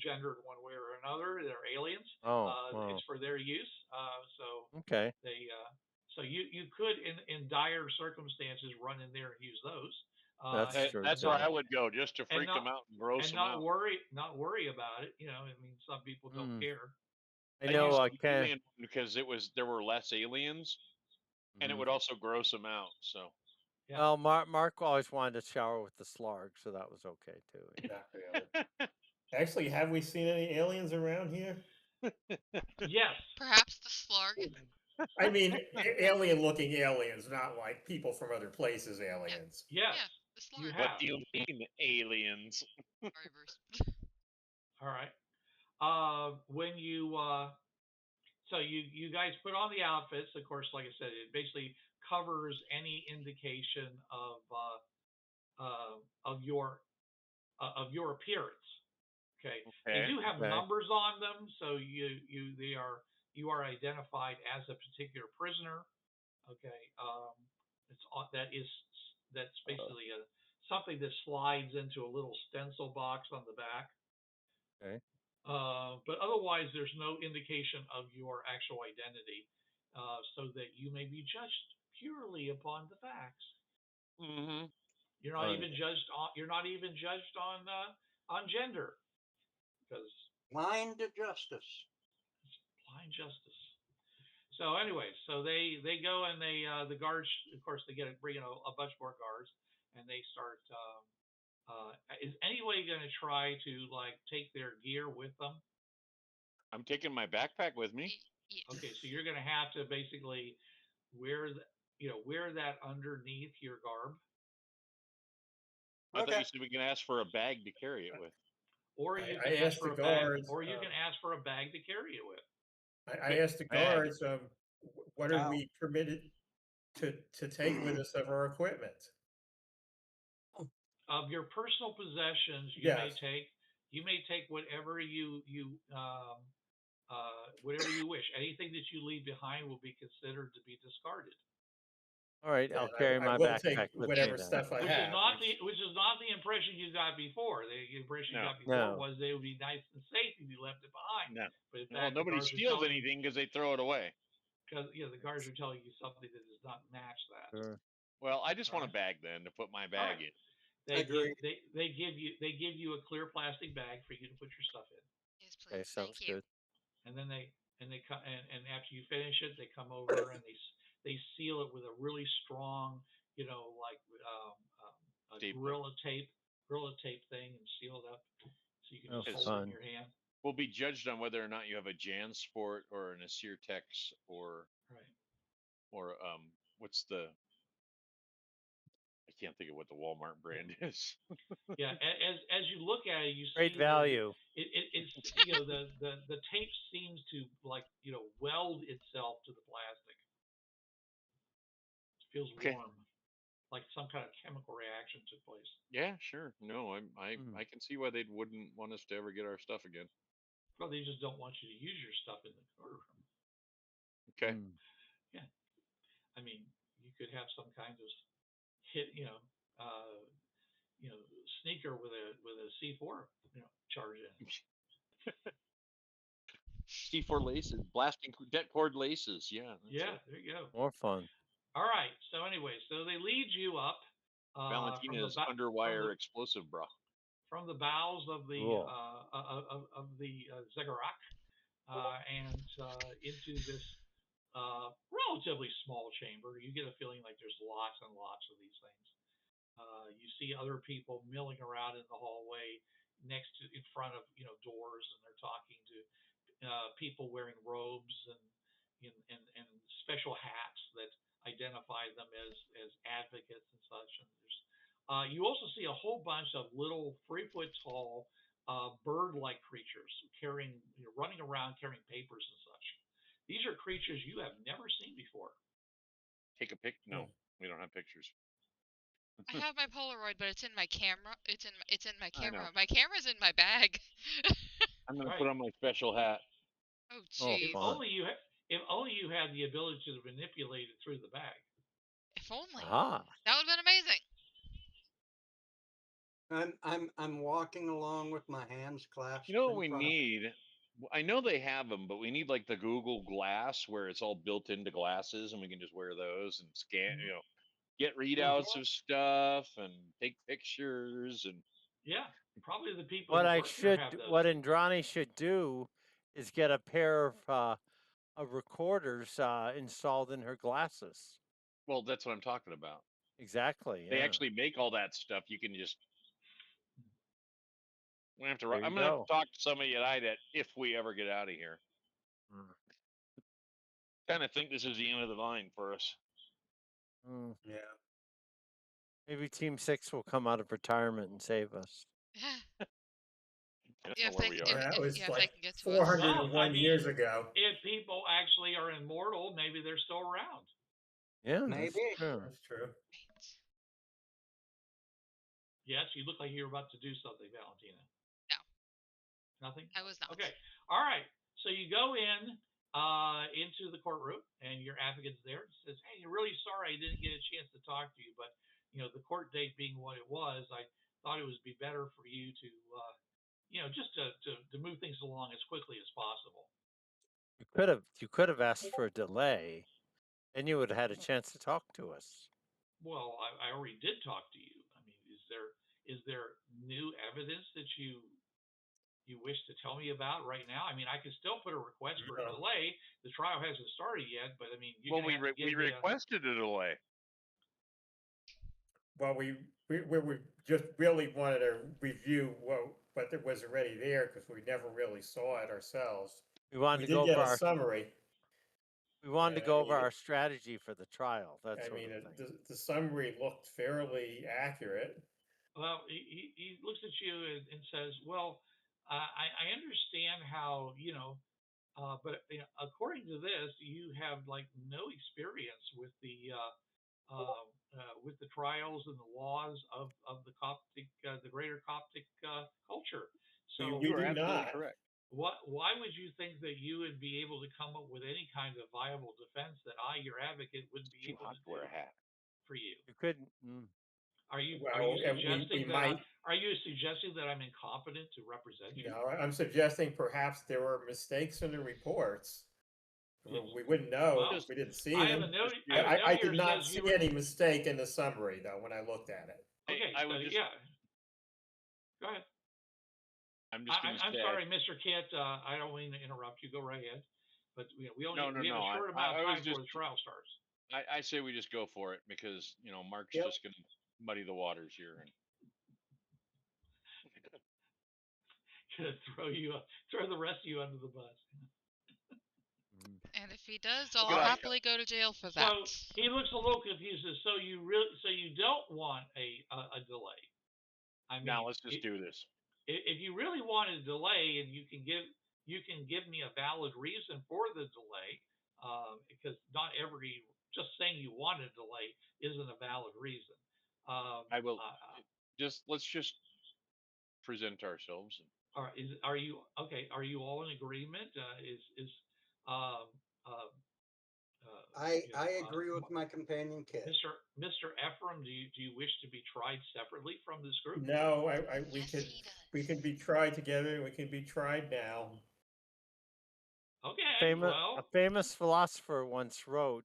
gendered one way or another, they're aliens. It's for their use. So okay. they so you could in dire circumstances run in there and use those. That's true. That's where I would go, just to freak them out and gross them out. Not worry about it. I mean, some people don't care. I know. Alien because there were less aliens, and it would also gross them out. So. Yeah. Well, Mark always wanted to shower with the Slarg, so that was okay too. Not really. Actually, have we seen any aliens around here? Yes. Perhaps the Slarg. I mean, alien-looking aliens, not like people from other places aliens. Yes. Yeah, the Slarg. What do you mean, aliens? All right. When you so you guys put on the outfits, of course, like I said, it basically covers any indication of your appearance. Okay. They do have numbers on them, so you are identified as a particular prisoner. Okay. That's basically something that slides into a little stencil box on the back. Okay. But otherwise, there's no indication of your actual identity, so that you may be judged purely upon the facts. Mm-hmm. You're not even judged on. You're not even judged on gender, because blind justice. Blind justice. So anyway, so they go and the guards, of course, they bring in a bunch more guards, and they start. Is anybody going to try to take their gear with them? I'm taking my backpack with me. Yes. Okay, so you're going to have to basically wear that underneath your garb. I thought you said we can ask for a bag to carry it with. Or you can ask for a bag, or you can ask for a bag to carry it with. I asked the guards, what are we permitted to take with us of our equipment? Of your personal possessions, you may take whatever you wish. Anything that you leave behind will be considered to be discarded. All right, I'll carry my backpack with whatever me stuff I which have. Which is not the impression you got before. The impression you got before was they would be nice and safe if you left it behind. No. But in fact, nobody steals anything because they throw it away. Because the guards are telling you something that does not match that. Sure. Well, I just want a bag then to put my bag in. They give you a clear plastic bag for you to put your stuff in. Yes, please. Okay, sounds good. And then they come and after you finish it, they come over and they seal it with a really strong, gorilla tape thing, and seal it up so you can just hold it in your hand. We'll be judged on whether or not you have a JanSport or an Asirtex or what's the. I can't think of what the Walmart brand is. Yeah, as you look at it, you see great value. It's the tape seems to weld itself to the plastic. It feels warm, like some kind of chemical reaction took place. Yeah, sure. No, I can see why they wouldn't want us to ever get our stuff again. Well, they just don't want you to use your stuff in the order room. Okay. Yeah, I mean, you could have some kind of sneaker with a C4 charge in. C4 laces, blasting det cord laces. Yeah. There you go. More fun. All right. So anyway, so they lead you up. Valentina's underwire explosive bra. From the bowels of the Ziggurat and into this relatively small chamber. You get a feeling like there's lots and lots of these things. You see other people milling around in the hallway in front of doors, and they're talking to people wearing robes and special hats that identify them as advocates and such. And there's you also see a whole bunch of little 3-foot tall bird-like creatures running around carrying papers and such. These are creatures you have never seen before. Take a pic? No, we don't have pictures. I have my Polaroid, but it's in my camera. It's in my camera. My camera's in my bag. I'm gonna put on my special hat. Oh, Oh, jeez. If fun. only you had the ability to manipulate it through the bag. If only. Aha. That would have been amazing. I'm walking along with my hands clasped. You know what in we front of me. need? I know they have them, but we need like the Google Glass where it's all built into glasses, and we can just wear those and scan. Mhm. Get readouts of stuff and take pictures and. Yeah, probably the people What who I work there should, have those. what Indrani should do, is get a pair of recorders installed in her glasses. Well, that's what I'm talking about. Exactly. They Yeah. actually make all that stuff. You can just. We have to. There you I'm gonna have go. to talk to somebody at IDET if we ever get out of here. Kind of think this is the end of the line for us. Mm. Yeah. Maybe Team 6 will come out of retirement and save us. I don't Yeah, know where we are. That was if they like can get to us. 401 Well, I mean, years ago. If people actually are immortal, maybe they're still around. Yeah, Maybe. that's true. That's true. Right. Yes, you look like you're about to do something, Valentina. No. Nothing? I was not. Okay. All right. So you go into the courtroom, and your advocate's there. Says, "Hey, you're really sorry I didn't get a chance to talk to you, but the court date being what it was, I thought it would be better for you to, just to move things along as quickly as possible." You could have asked for a delay, and you would have had a chance to talk to us. Well, I already did talk to you. I mean, is there new evidence that you wish to tell me about right now? I mean, I can still put a request for a No. delay. The trial hasn't started yet, but I mean, you're Well, gonna have to give me requested a delay. Well, we just really wanted to review what there was already there because we never really saw it ourselves. We wanted We to go did get over a our summary. we wanted to and go I over mean, our strategy for the trial. That I sort mean, of thing. the summary looked fairly accurate. Well, he looks at you and says, "Well, I understand how but according to this, you have like no experience with the trials and the laws of the Coptic, the greater Coptic culture. So We You are do absolutely not. correct. why would you think that you would be able to come up with any kind of viable defense that I, your advocate, wouldn't be Too able hot to to wear do a hat. for you? You couldn't. Are you Well, and we suggesting that might. are you suggesting that I'm incompetent to represent you? No, I'm suggesting perhaps there were mistakes in the reports. Yes. We wouldn't know Well, if we didn't see I have them. a note. Yeah, I did here not says see you were. any mistake in the summary though when I looked at it. Okay, I so would just. yeah, go ahead. I'm just going to say. I'm sorry, Mr. Kit. I don't mean to interrupt you. Go right ahead. But we have No. a short amount of time before the trial starts. I say we just go for it because Mark's Yep. just going to muddy the waters here. And Gonna throw the rest of you under the bus. And if he does, I'll at us. happily go to jail for that. So he looks a little confused. So you don't want a delay? I mean, now let's just do this. If you really want a delay, and you can give me a valid reason for the delay, because not just saying you want a delay isn't a valid reason. I will let's just present ourselves. All right, are you okay? Are you all in agreement? I agree with my companion kid. Mr. Ephraim, do you wish to be tried separately from this group? No, we Yes, could he does. we can be tried together and we can be tried now. Okay, A famous philosopher once wrote,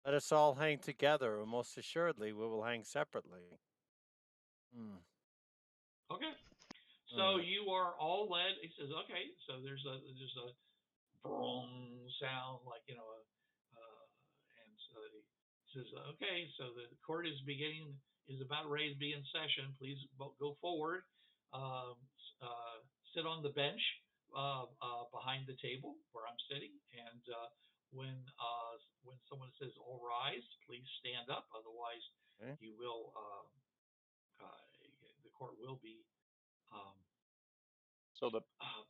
"Let us all hang together, or most assuredly we will hang separately." Okay. So you are all led. He says, okay. So there's a boom sound, like and so he says, okay. So the court is about ready to be in session. Please go forward. Sit on the bench behind the table where I'm sitting, and when someone says all rise, please stand up. Otherwise, you will the court will be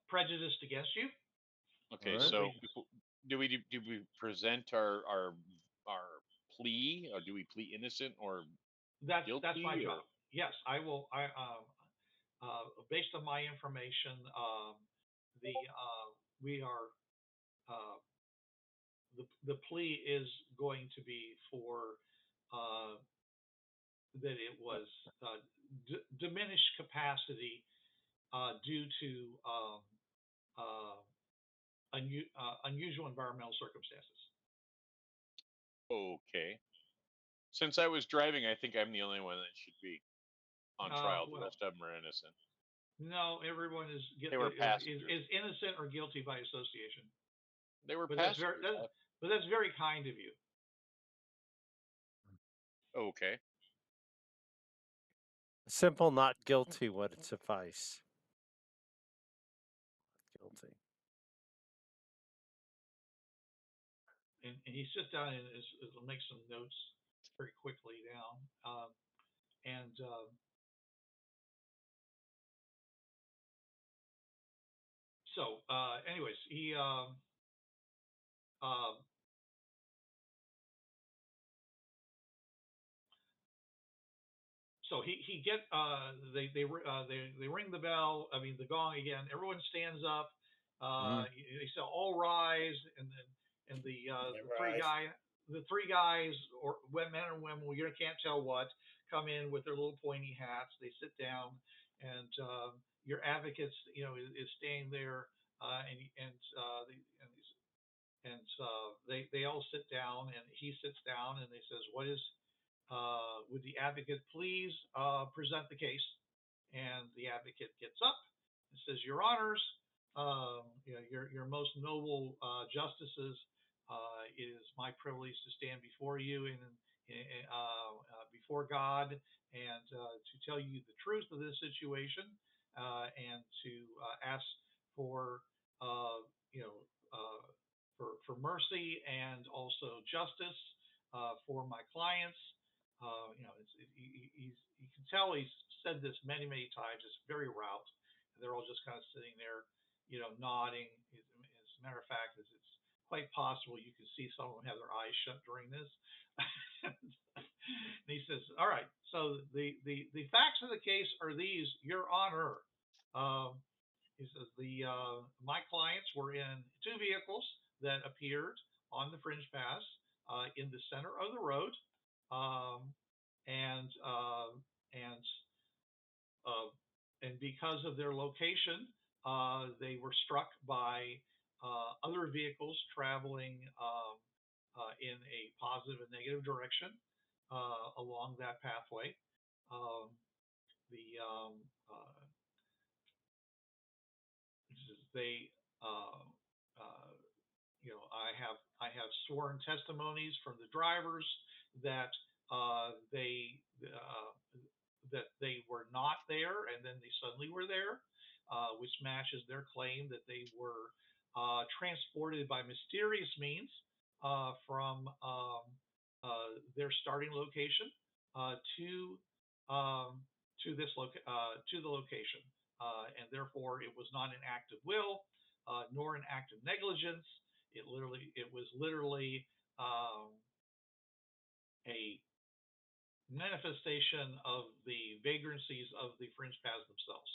prejudiced against you. Okay, Right. so do we present our plea, or do we plead innocent or guilty? That's my job. Yes, I will. Based on my information, we are the plea is going to be for that it was diminished capacity due to unusual environmental circumstances. Okay. Since I was driving, I think I'm the only one that should be on trial. The rest of them are innocent. No, everyone is innocent or guilty by association. They were but passengers. But that's very kind of you. Okay. Simple not guilty would suffice. Guilty. And he sits down and makes some notes very quickly down. So, anyways, he so he get they ring the bell. I mean the gong again. Everyone stands up. They say all rise, and the three guys or men and women, you can't tell what, come in with their little pointy hats. They sit down, and your advocate is staying there, they all sit down, and he sits down, and he says, "What is would the advocate please present the case?" And the advocate gets up and says, "Your Honors, your most noble justices, it is my privilege to stand before you and before God and to tell you the truth of this situation and to ask for for mercy and also justice for my clients." You can tell he's said this many times. It's very route. They're all just kind of sitting there, nodding. As a matter of fact, it's quite possible you can see some of them have their eyes shut during this. And he says, "All right, so the facts of the case are these, Your Honor." He says my clients were in two vehicles that appeared on the Fringe Pass in the center of the road, and because of their location, they were struck by other vehicles traveling in a positive and negative direction along that pathway. I have sworn testimonies from the drivers that they were not there, and then they suddenly were there, which matches their claim that they were transported by mysterious means from their starting location to the location, and therefore it was not an act of will nor an act of negligence. It was literally a manifestation of the vagrancies of the Fringe Paths themselves.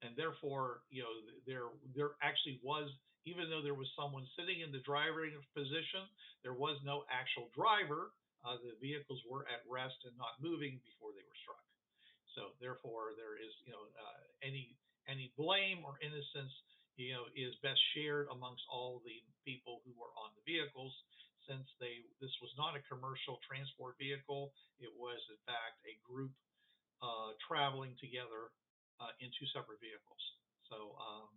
And therefore, there actually was, even though there was someone sitting in the driving position, there was no actual driver. The vehicles were at rest and not moving before they were struck. So therefore, there is, any blame or innocence, is best shared amongst all the people who were on the vehicles, since this was not a commercial transport vehicle. It was in fact a group traveling together in two separate vehicles. So, all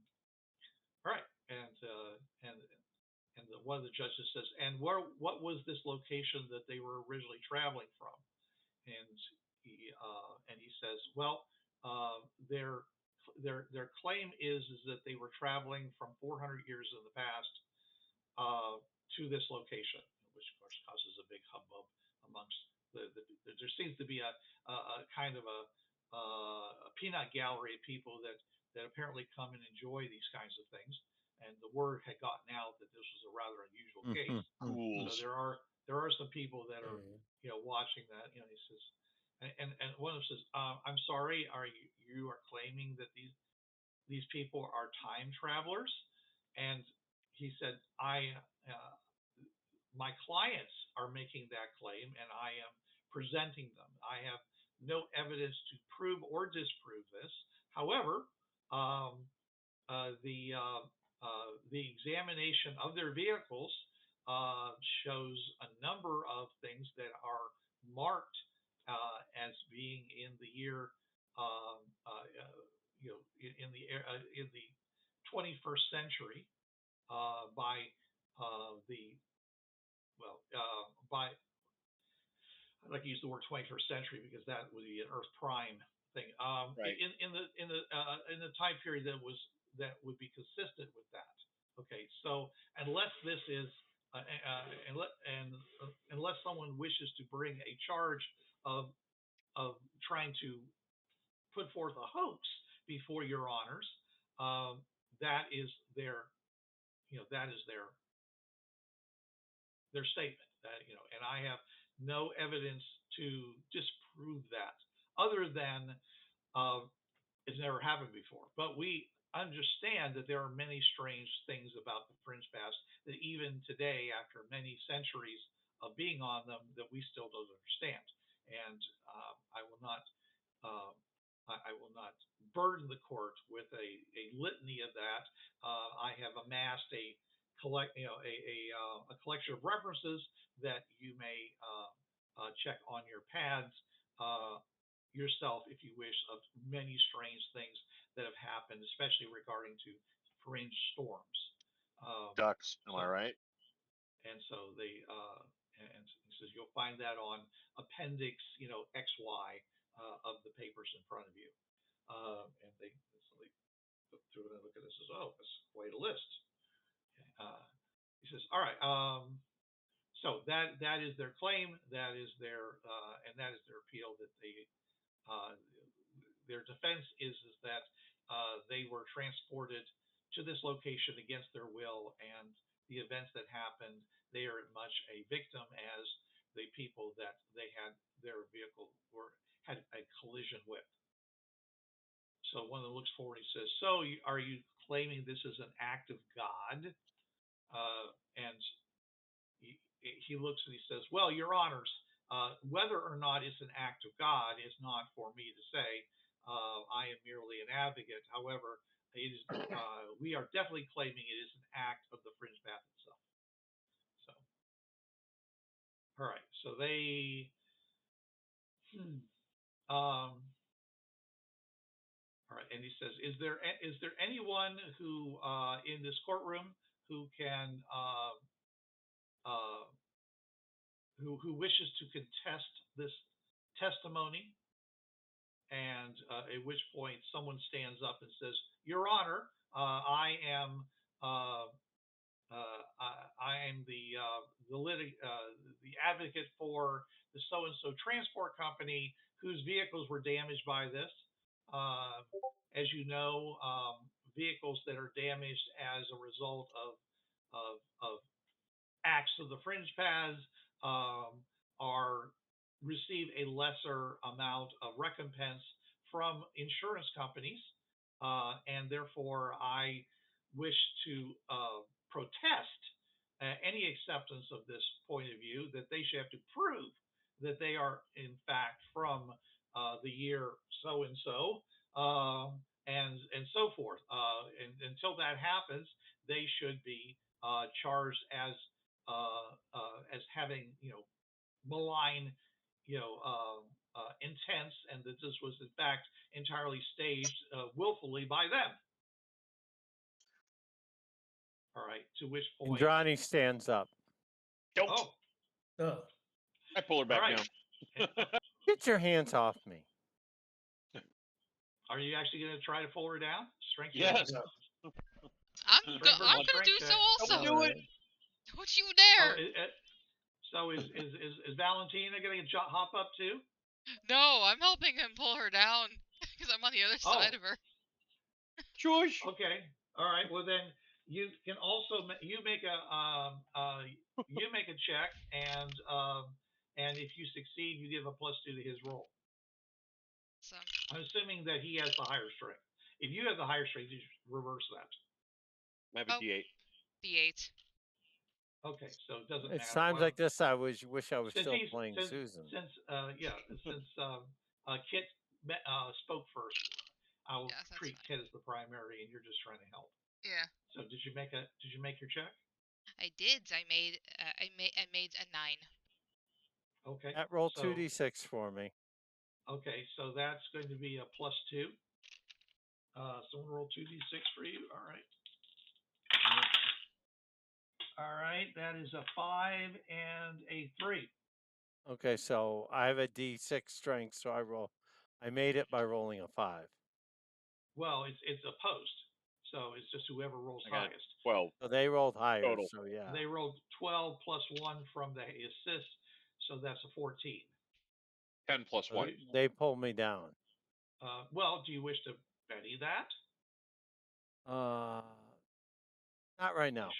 right, and one of the judges says, "And what was this location that they were originally traveling from?" And he says, "Well, their claim is that they were traveling from 400 years in the past to this location," which of course causes a big hubbub amongst there seems to be a kind of a peanut gallery of people that apparently come and enjoy these kinds of things, and the word had gotten out that this was a rather unusual case. So there are some people that are watching that. He says, and one of them says, "I'm sorry, you are claiming that these these people are time travelers, and he said, my clients are making that claim, and I am presenting them. I have no evidence to prove or disprove this. However, the examination of their vehicles shows a number of things that are marked as being in the year, in the 21st century by I'd like to use the word 21st century because that would be an Earth Prime thing. Right. In the time period that would be consistent with that. Okay, so unless this is unless someone wishes to bring a charge of trying to put forth a hoax before your honors, that is their statement. And I have no evidence to disprove that, other than it's never happened before. But we understand that there are many strange things about the fringe past that even today, after many centuries of being on them, that we still don't understand. And I will not burden the court with a litany of that. I have amassed a collection of references that you may check on your pads yourself, if you wish, of many strange things that have happened, especially regarding to fringe storms. Ducks, am I right? And so and he says you'll find that on appendix, XY of the papers in front of you. And they look through it and look at this and says, oh, that's quite a list. He says, all right. So that is their claim. That is their and that is their appeal. That their defense is that they were transported to this location against their will, and the events that happened, they are as much a victim as the people that they had their vehicle had a collision with. So one of them looks forward and he says, so are you claiming this is an act of God? And he looks and he says, well, your honors, whether or not it's an act of God is not for me to say. I am merely an advocate. However, it is, we are definitely claiming it is an act of the fringe path itself. So, all right. So they, all right. And he says, is there anyone who in this courtroom who can who wishes to contest this testimony? And at which point someone stands up and says, your honor, I am the advocate for the so-and-so transport company whose vehicles were damaged by this. As you know, vehicles that are damaged as a result of acts of the fringe paths receive a lesser amount of recompense from insurance companies, and therefore I wish to protest any acceptance of this point of view, that they should have to prove that they are in fact from the year so and so, and so forth. And until that happens, they should be charged as having malign intents, and that this was in fact entirely staged willfully by them. All right. To which point Indrani stands up. Oh. I pull her back down. Get your hands off me. Are you actually going to try to pull her down? Strength yes. check. I'm going to do so also. Do it. Don't you dare. So is Valentina going to hop up too? No, I'm helping him pull her down because I'm on the other side of her. Shush. Okay. All right. Well, then you can also you make a check, and if you succeed, you give a +2 to his roll. So I'm assuming that he has the higher strength. If you have the higher strength, you reverse that. I have a Oh. D8. D8. Okay, so it doesn't It's matter. times like this I wish I was Since still he's- playing since, Susan. Since Kit spoke first, I will Yes, that's treat fine. Kit as the primary, and you're just trying to help. Yeah. So did you make your check? I did. I made a 9. Okay. That roll so, 2d6 for me. Okay, so that's going to be a +2. Someone roll 2d6 for you. All right. All right, that is a 5 and a 3. Okay, so I have a d6 strength, so I made it by rolling a 5. Well, it's a post, so it's just whoever rolls I got highest. 12. So they rolled higher, Total. so yeah. They rolled 12 plus 1 from the assist, so that's a 14. 10 plus So 1. they pulled me down. Well, do you wish to Betty that? Not right now.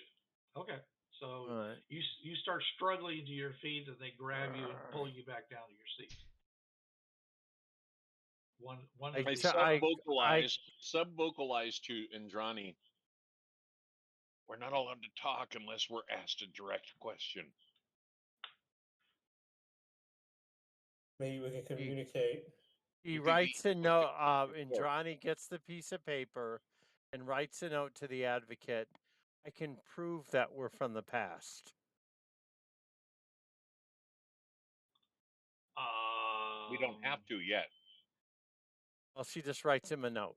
Okay, so All right. you start struggling to your feet, and they grab you and pull you back down to your seat. One. I sub-vocalize to Indrani. We're not allowed to talk unless we're asked a direct question. Maybe we can communicate. He You think writes a note. Sure. Indrani gets the piece of paper and writes a note to the advocate. I can prove that we're from the past. We don't have to yet. Well, she just writes him a note.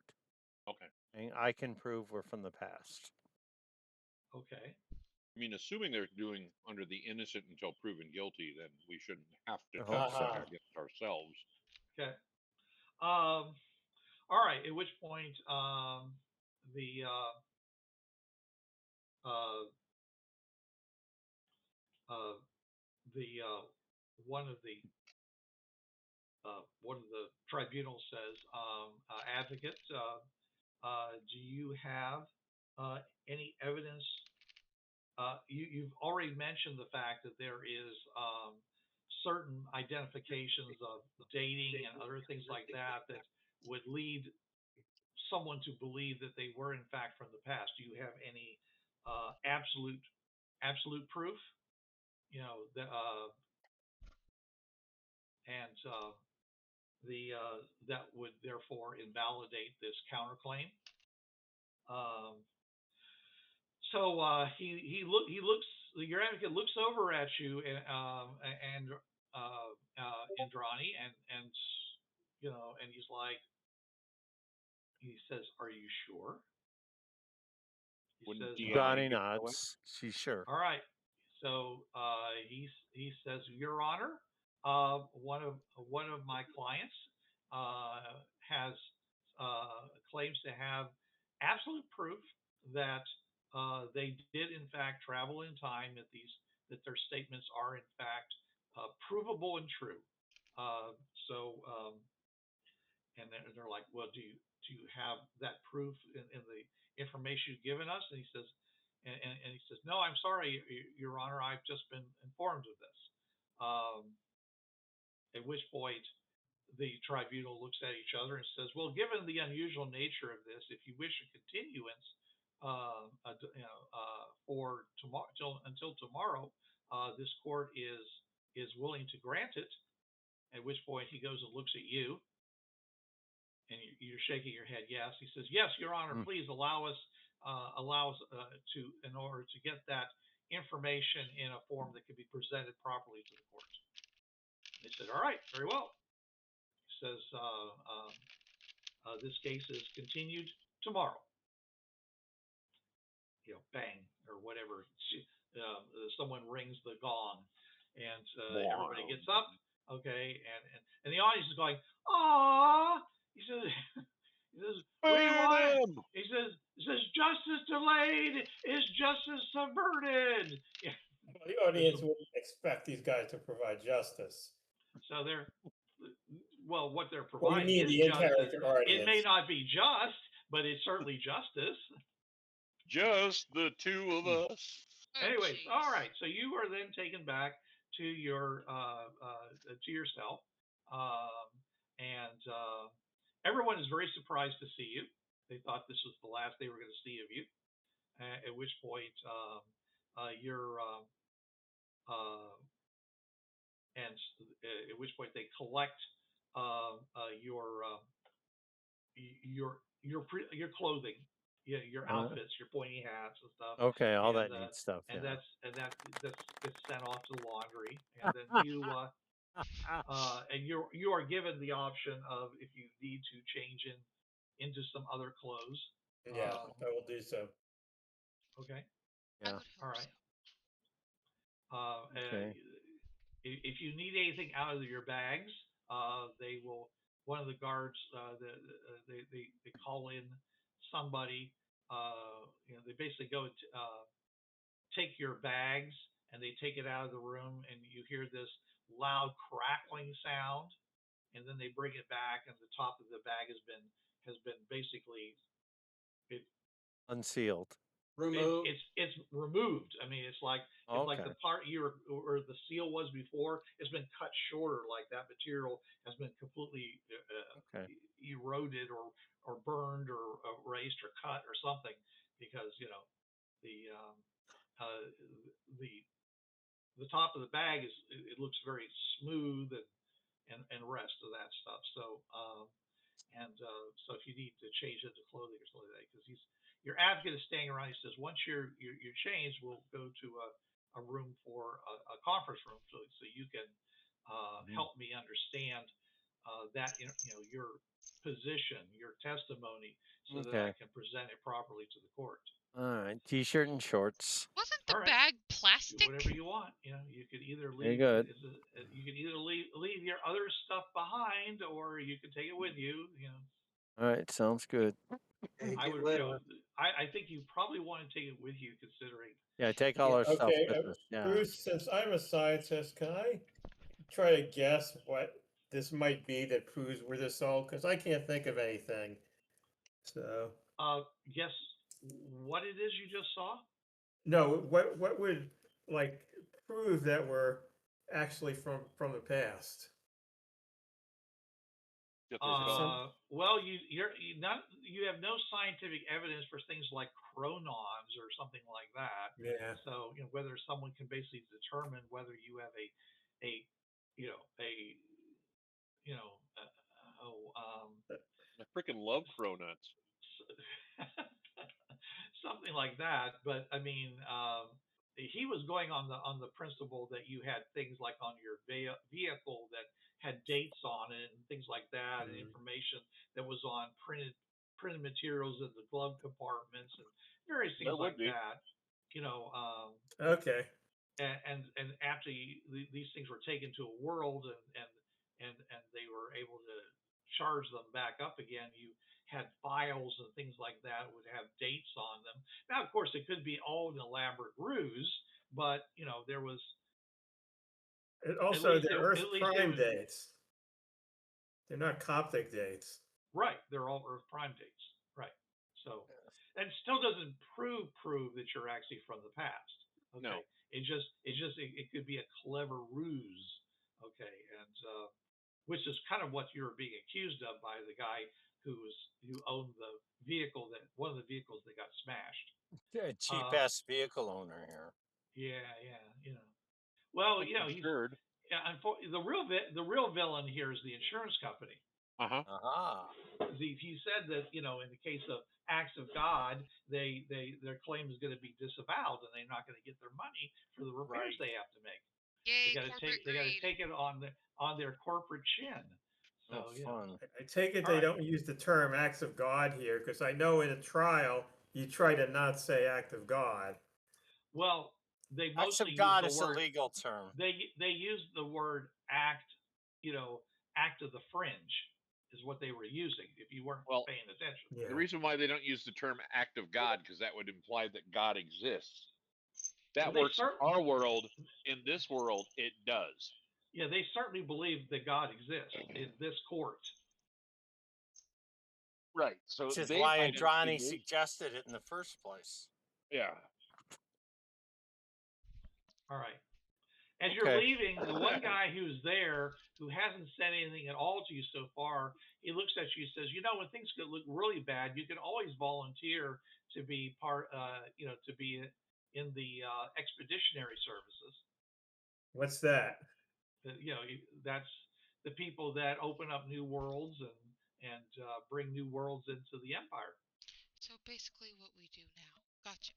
Okay. And I can prove we're from the past. Okay. I mean, assuming they're doing under the innocent until proven guilty, then we shouldn't have to I hope testify so. against ourselves. Okay. All right. At which point, one of the tribunals says, advocate, do you have any evidence? You've already mentioned the fact that there is certain identifications of dating and other things like that that would lead someone to believe that they were in fact from the past. Do you have any absolute proof? You know that that would therefore invalidate this counterclaim. So he looks. Your advocate looks over at you and Indrani and you know, and he's like, he says, "Are you sure?" He says, Indrani nods. She's sure. All right. So he says, Your Honor, one of my clients has claims to have absolute proof that they did in fact travel in time. That their statements are in fact provable and true. And they're like, well, do you have that proof in the information you've given us? And he says, and he says, no, I'm sorry, Your Honor, I've just been informed of this. At which point the tribunal looks at each other and says, well, given the unusual nature of this, if you wish a continuance for tomorrow until tomorrow, this court is willing to grant it. At which point he goes and looks at you, and you're shaking your head yes. He says, yes, Your Honor, please allow us to, in order to get that information in a form that can be presented properly to the court. They said, all right, very well. He says, this case is continued tomorrow. You know, bang, or whatever. Someone rings the gong, and everybody gets up. Okay, and the audience is going, ah. He says, what do you want? He says, justice delayed is justice subverted. Yeah. Well, the audience wouldn't expect these guys to provide justice. So what they're What do providing you mean, is the justice. in-character audience? It may not be just, but it's certainly justice. Just the two of us. Anyways, geez. all right. So you are then taken back to your cell, and everyone is very surprised to see you. They thought this was the last they were going to see of you. At which point, at which point they collect your clothing, your outfits, your pointy hats and stuff. Okay, all that neat stuff. And Yeah. that gets sent off to the laundry, and then you and you are given the option of, if you need to change into some other clothes. Yeah, I will do so. Okay. Yeah. All right. Okay. If you need anything out of your bags, they will. One of the guards, they call in somebody. They basically go take your bags, and they take it out of the room, and you hear this loud crackling sound, and then they bring it back, and the top of the bag has been basically unsealed. Removed. It's removed. I mean, it's like the part or the seal was before. It's been cut shorter. Like that material has been completely eroded or burned or erased or cut or something, because the top of the bag it looks very smooth and rest of that stuff. So so if you need to change into clothing or something like that, because your advocate is staying around. He says, once you're changed, we'll go to a room for a conference room, so you can help me understand that your position, your testimony, so that I can present it properly to the court. All right, t-shirt and shorts. Wasn't the bag plastic? Do whatever you want. You could either leave. You could either leave your other stuff behind, or you could take it with you. All right, sounds good. I would. I think you probably want to take it with you, considering. Yeah, take all our stuff with us. Yeah. Bruce, since I'm a scientist, can I try to guess what this might be that proves we're this old? Because I can't think of anything. So. Guess what it is you just saw? No, what would prove that we're actually from the past? Well, you have no scientific evidence for things like chronons or something like that. Yeah. So whether someone can basically determine whether you have a I freaking love chronons. Something like that. But I mean, he was going on the principle that you had things like on your vehicle that had dates on it and things like that, and information that was on printed materials in the glove compartments and various things like that. Okay. And after these things were taken to a world and they were able to charge them back up again, you had files and things like that would have dates on them. Now, of course, it could be all an elaborate ruse, but there was. And also, they're Earth prime dates. They're not Coptic dates. Right, they're all Earth prime dates. Right. So, and it still doesn't prove that you're actually from the past. Okay. No. It could be a clever ruse. Okay, and which is kind of what you're being accused of by the guy who owned one of the vehicles that got smashed. Cheap ass vehicle owner here. Yeah. Well, he's the real villain here is the insurance company. He said that in the case of acts of God, their claim is going to be disavowed, and they're not going to get their money for the repairs they have to make. Yay, they got to take it on their corporate chin. So fun. I take it they don't use the term acts of God here, because I know in a trial you try to not say act of God. Well, they mostly use God is a legal term. They use the word act, act of the fringe is what they were using, if you weren't paying attention. Yeah. The reason why they don't use the term act of God, because that would imply that God exists. That works in our world. In this world, it does. Yeah, they certainly believe that God exists in this court. Right. So which is why Indrani suggested it in the first place. Yeah. All right. As you're Okay. leaving, the one guy who's there, who hasn't said anything at all to you so far, he looks at you and says, when things could look really bad, you can always volunteer to be to be in the expeditionary services. What's that? That's the people that open up new worlds and bring new worlds into the Empire. So basically, what we do now. Gotcha.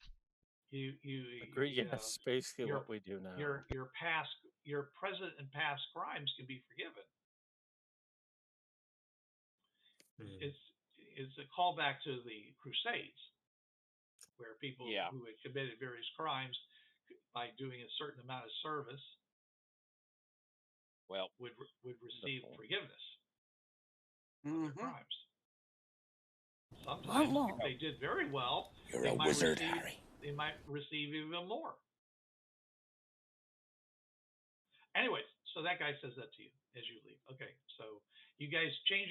Agree. Yes, basically what we do now. Your present and past crimes can be forgiven. It's a callback to the Crusades, where people who had committed various crimes by doing a certain amount of service would receive forgiveness of their crimes. Sometimes, if they did very well, they might receive even more. Anyways, so that guy says that to you as you leave. Okay, so you guys change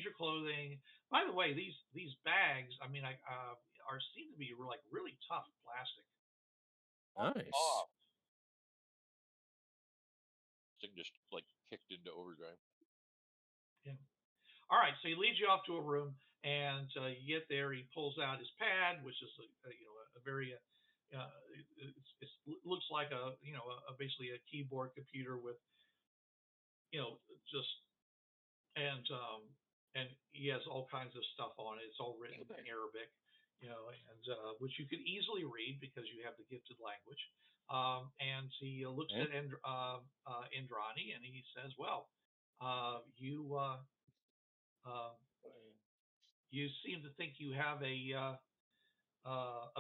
your clothing. By the way, these bags, seem to be like really tough plastic. Nice. Thing just like kicked into overdrive. Yeah. All right, so he leads you off to a room, and you get there. He pulls out his pad, which is a very it looks like basically a keyboard computer with just and he has all kinds of stuff on it. It's all written in Arabic, and which you could easily read because you have the gifted language. And he looks at Indrani and he says, "Well, you seem to think you have a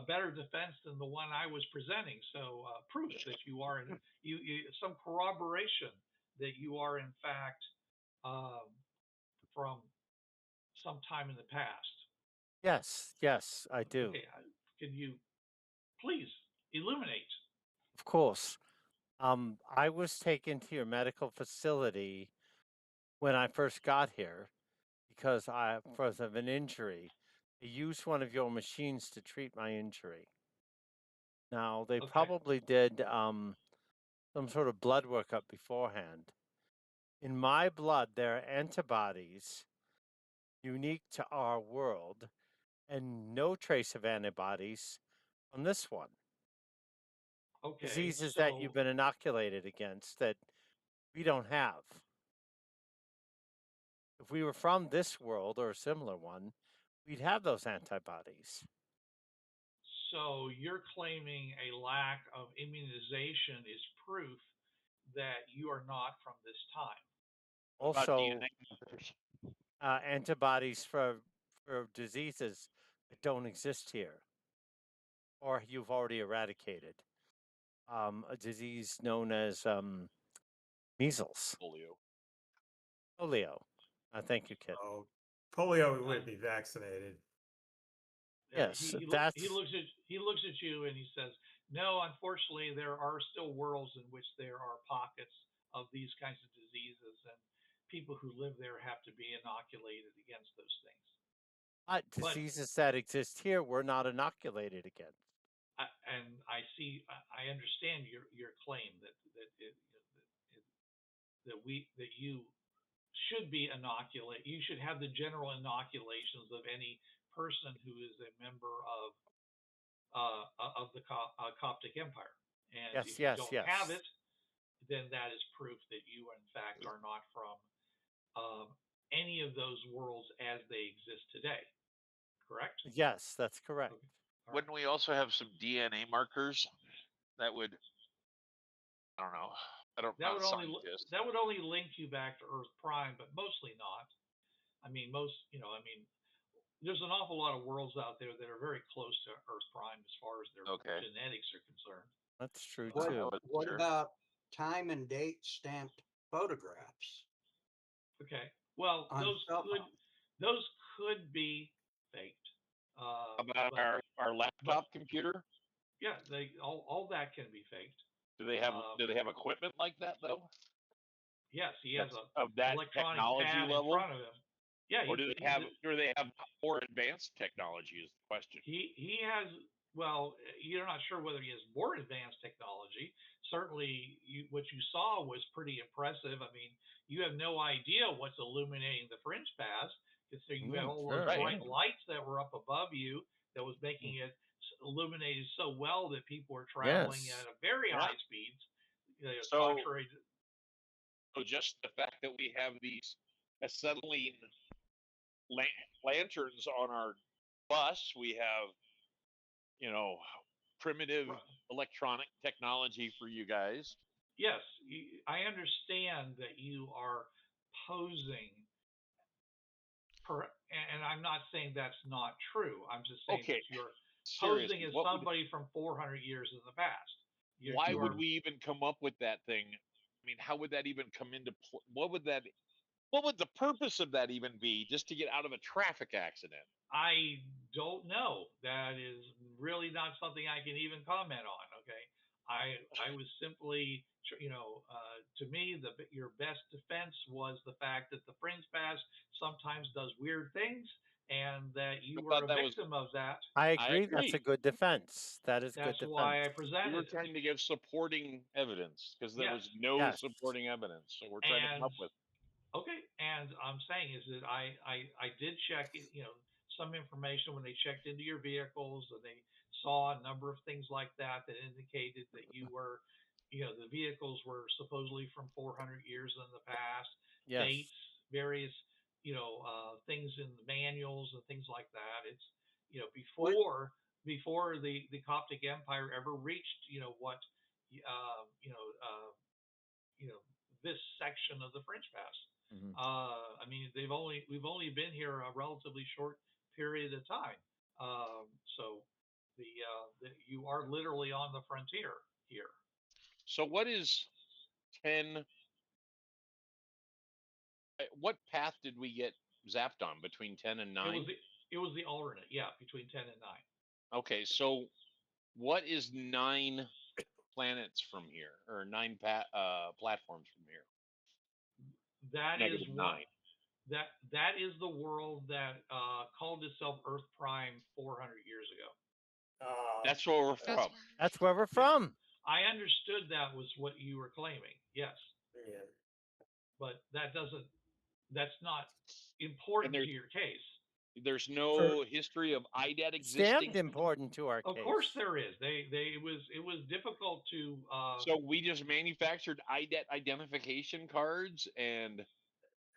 better defense than the one I was presenting. So proof that you are some corroboration that you are in fact from some time in the past." Yes, I do. Okay, can you please illuminate? Of course. I was taken to your medical facility when I first got here because because of an injury. They used one of your machines to treat my injury. Now, they probably did some sort of blood workup beforehand. In my blood, there are antibodies unique to our world and no trace of antibodies on this one. Okay. Diseases that you've been inoculated against that we don't have. If we were from this world or a similar one, we'd have those antibodies. So you're claiming a lack of immunization is proof that you are not from this time. Also, antibodies for diseases that don't exist here or you've already eradicated. A disease known as measles. Polio. Thank you, kid. Oh, polio, we wouldn't be vaccinated. Yes, he looks at you and he says, "No, unfortunately, there are still worlds in which there are pockets of these kinds of diseases, and people who live there have to be inoculated against those things." But diseases that exist here, we're not inoculated against. And I understand your claim that you should be inoculated. You should have the general inoculations of any person who is a member of the Coptic Empire. And if you don't have it, then that is proof that you, in fact, are not from any of those worlds as they exist today. Correct? Yes, that's correct. Okay. Wouldn't we also have some DNA markers that would? I don't know. That would only link you back to Earth Prime, but mostly not. There's an awful lot of worlds out there that are very close to Earth Prime as far as their genetics are concerned. That's true too. What about time and date stamped photographs? Okay. Well, those could be faked. About our laptop computer? Yeah, all that can be faked. Do they have equipment like that though? Yes, he has of that electronic technology pad level in front of him. Yeah, or do they have more advanced technology? Is the question. He has. Well, you're not sure whether he has more advanced technology. certainly what you saw was pretty impressive. I mean, you have no idea what's illuminating the fringe pass. So you have all those Sure, bright yeah. lights that were up above you that was making it illuminated so well that people were traveling Yes. at a very Yeah. high speeds. So- Contrary to, So just the fact that we have these acetylene lanterns on our bus, we have, you know, primitive electronic technology for you guys. yes, I understand that you are posing. And I'm not saying that's not true. I'm just saying Okay, that you're seriously, posing as what would, somebody from 400 years in the past. why you would are- we even come up with that thing? I mean, how would that even come into what would the purpose of that even be? Just to get out of a traffic accident? I don't know. That is really not something I can even comment on. Okay, I was simply, to me, your best defense was the fact that the fringe pass sometimes does weird things, and that you I were thought a that was- victim of that. I agree. That's a agree. good defense. That is That's good why I defense. We presented were it. trying to give supporting evidence because there Yes. was no Yes. supporting evidence. So we're trying to come And up with. okay, and I'm saying is that I did check, some information when they checked into your vehicles, and they saw a number of things like that that indicated that you were, the vehicles were supposedly from 400 years in the past, Yes. dates, various, things in the manuals and things like that. It's, before the Coptic Empire ever reached, what, this section of the Fringe Pass. Mhm. I mean, we've only been here a relatively short period of time. So you are literally on the frontier here. So what is 10? What path did we get zapped on between 10 and 9? It was the alternate, yeah, between 10 and 9. Okay, so what is 9 planets from here, or 9 platforms from here? That is Negative what 9. that is the world that called itself Earth Prime 400 years ago. That's where we're That's from. where- That's where we're from. I understood that was what you were claiming, yes, Yeah. but that's not important there's- to your case. There's no history of IDET existing. Damned important to our Of case. course there is. It was difficult to. So we just manufactured IDET identification cards, and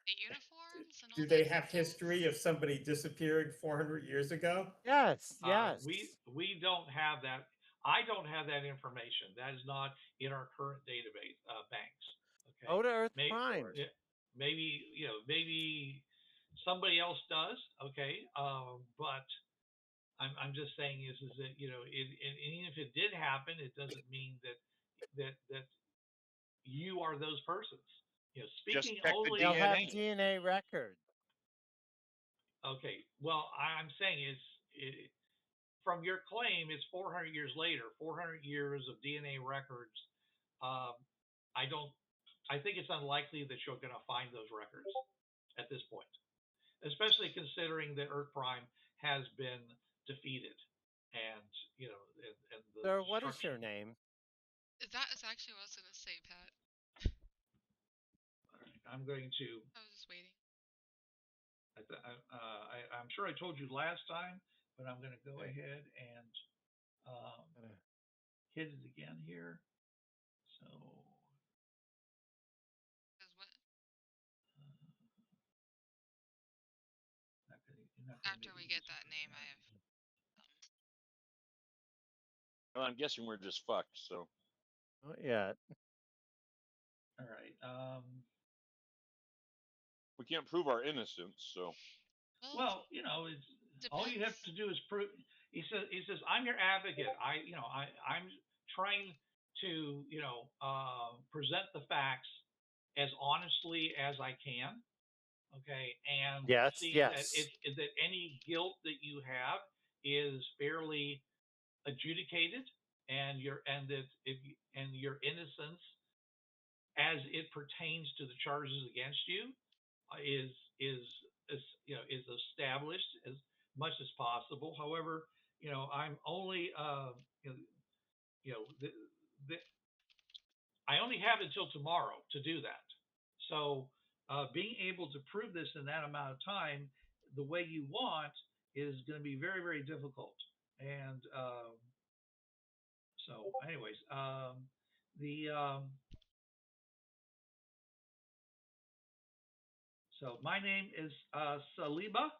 The uniforms and all Do they that have good stuff? history of somebody disappearing 400 years ago? Yes. Yes. We don't have that. I don't have that information. That is not in our current database banks. Okay. Go to Earth Maybe, Prime. maybe somebody else does. Okay. But I'm just saying is that even if it did happen, it doesn't mean that you are those persons. Just Speaking check the only. They'll have DNA. DNA record. Okay. Well, I'm saying from your claim, it's 400 years later, 400 years of DNA records. I think it's unlikely that you're going to find those records at this point, especially considering that Earth Prime has been defeated, and and the Sir, what is destruction. your name? That is actually what I was gonna say, Pat. All right, I'm going to. I was just waiting. I'm sure I told you last time, but I'm going to go ahead and hit it again here. So. Because what Not gonna after be we able to get do that this name, right I now. have. Well, I'm guessing we're just fucked. So Not yet. All right. we can't prove our innocence. So Well, it's all you have to do is prove. He says, I'm your advocate. I'm trying to, present the facts as honestly as I can. Okay, and Yes, see yes. that any guilt that you have is fairly adjudicated, and your innocence, as it pertains to the charges against you, is established as much as possible. However, I'm only I only have until tomorrow to do that. So being able to prove this in that amount of time, the way you want, is going to be very, very difficult. And so, anyways, so my name is Saliba.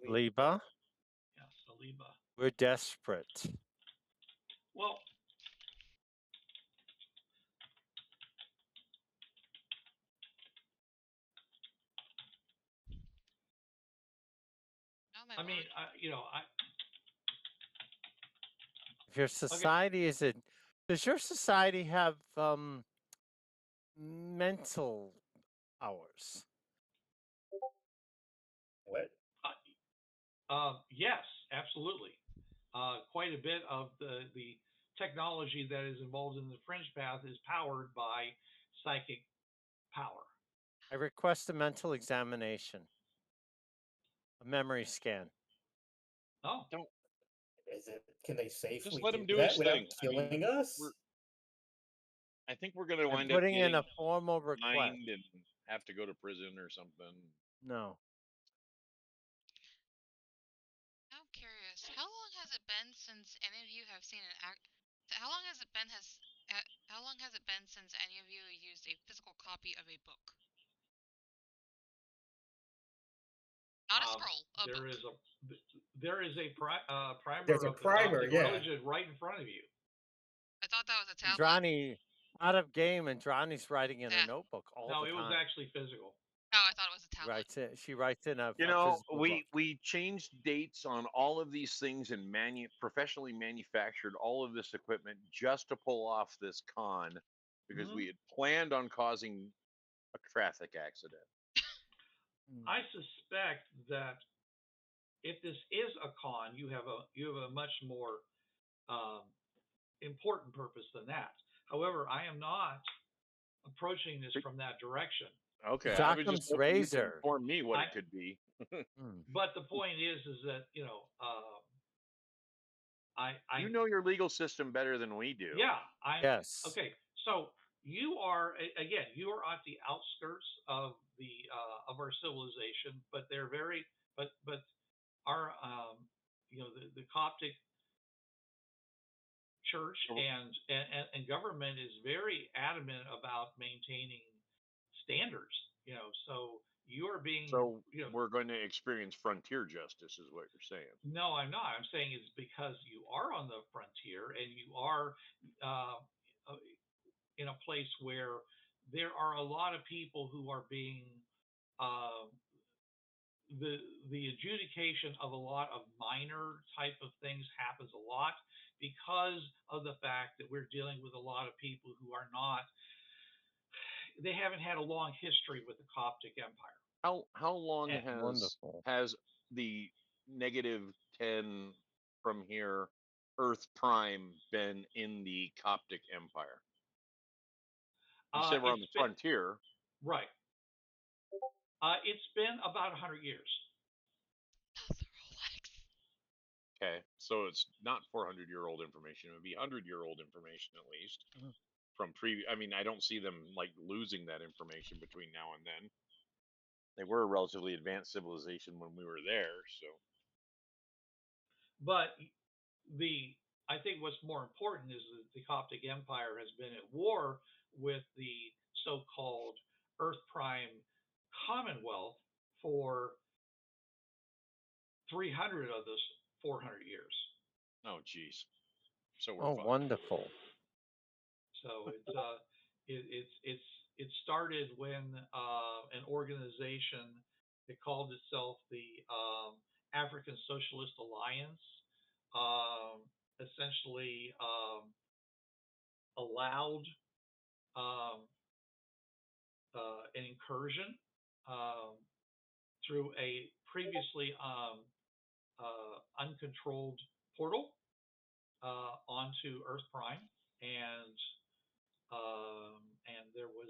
Liba, Yeah, Saliba. we're desperate. Well, Oh my I mean, lord. If your society is it, does your society have mental powers? What? Yes, absolutely. Quite a bit of the technology that is involved in the fringe path is powered by psychic power. I request a mental examination, a memory scan. Oh, Can they safely Just let him do do that his without thing. I mean, killing us? I think we're going to I'm wind up putting in getting a formal request. fined and have to go to prison or something. No. I'm curious. How long has it been since any of you have seen an act? How long has it been since any of you used a physical copy of a book? Not a scroll. A there book. is a there is a primer There's a of the primer, Coptic yeah. religion right in front of you. I thought that was a tablet. Indrani, out of game, Indrani's writing in Yeah. a notebook all No, the it time. was actually physical. Oh, I thought it was a tablet. She writes in a You know, physical we book. changed dates on all of these things and professionally manufactured all of this equipment just to pull off this con because we had planned on causing a traffic accident. I suspect that if this is a con, you have a much more important purpose than that. However, I am not approaching this from that direction. Okay, I was just Occam's hoping you could razor. inform me what it could be. But the point is that I you know your legal system better than we do. Yeah, Yes. okay. So you are again, you are at the outskirts of the of our civilization, but they're very but our the Coptic church and government is very adamant about maintaining standards. So you are being So we're going to experience frontier justice, is what you're saying. No, I'm not. I'm saying it's because you are on the frontier and you are in a place where there are a lot of people who are being the adjudication of a lot of minor type of things happens a lot because of the fact that we're dealing with a lot of people who are not, they haven't had a long history with the Coptic Empire. How long Wonderful. has the -10 from here Earth Prime been in the Coptic Empire? You said we're on the frontier. Right. It's been about 100 years. Okay, so it's not 400-year-old information. It would be 100-year-old information at least. From I mean, I don't see them like losing that information between now and then. They were a relatively advanced civilization when we were there, so. But I think what's more important is that the Coptic Empire has been at war with the so-called Earth Prime Commonwealth for 300 of those 400 years. Oh, geez. So we're fine. Wonderful. So it started when an organization, it called itself the African Socialist Alliance, essentially allowed an incursion through a previously uncontrolled portal onto Earth Prime, and there was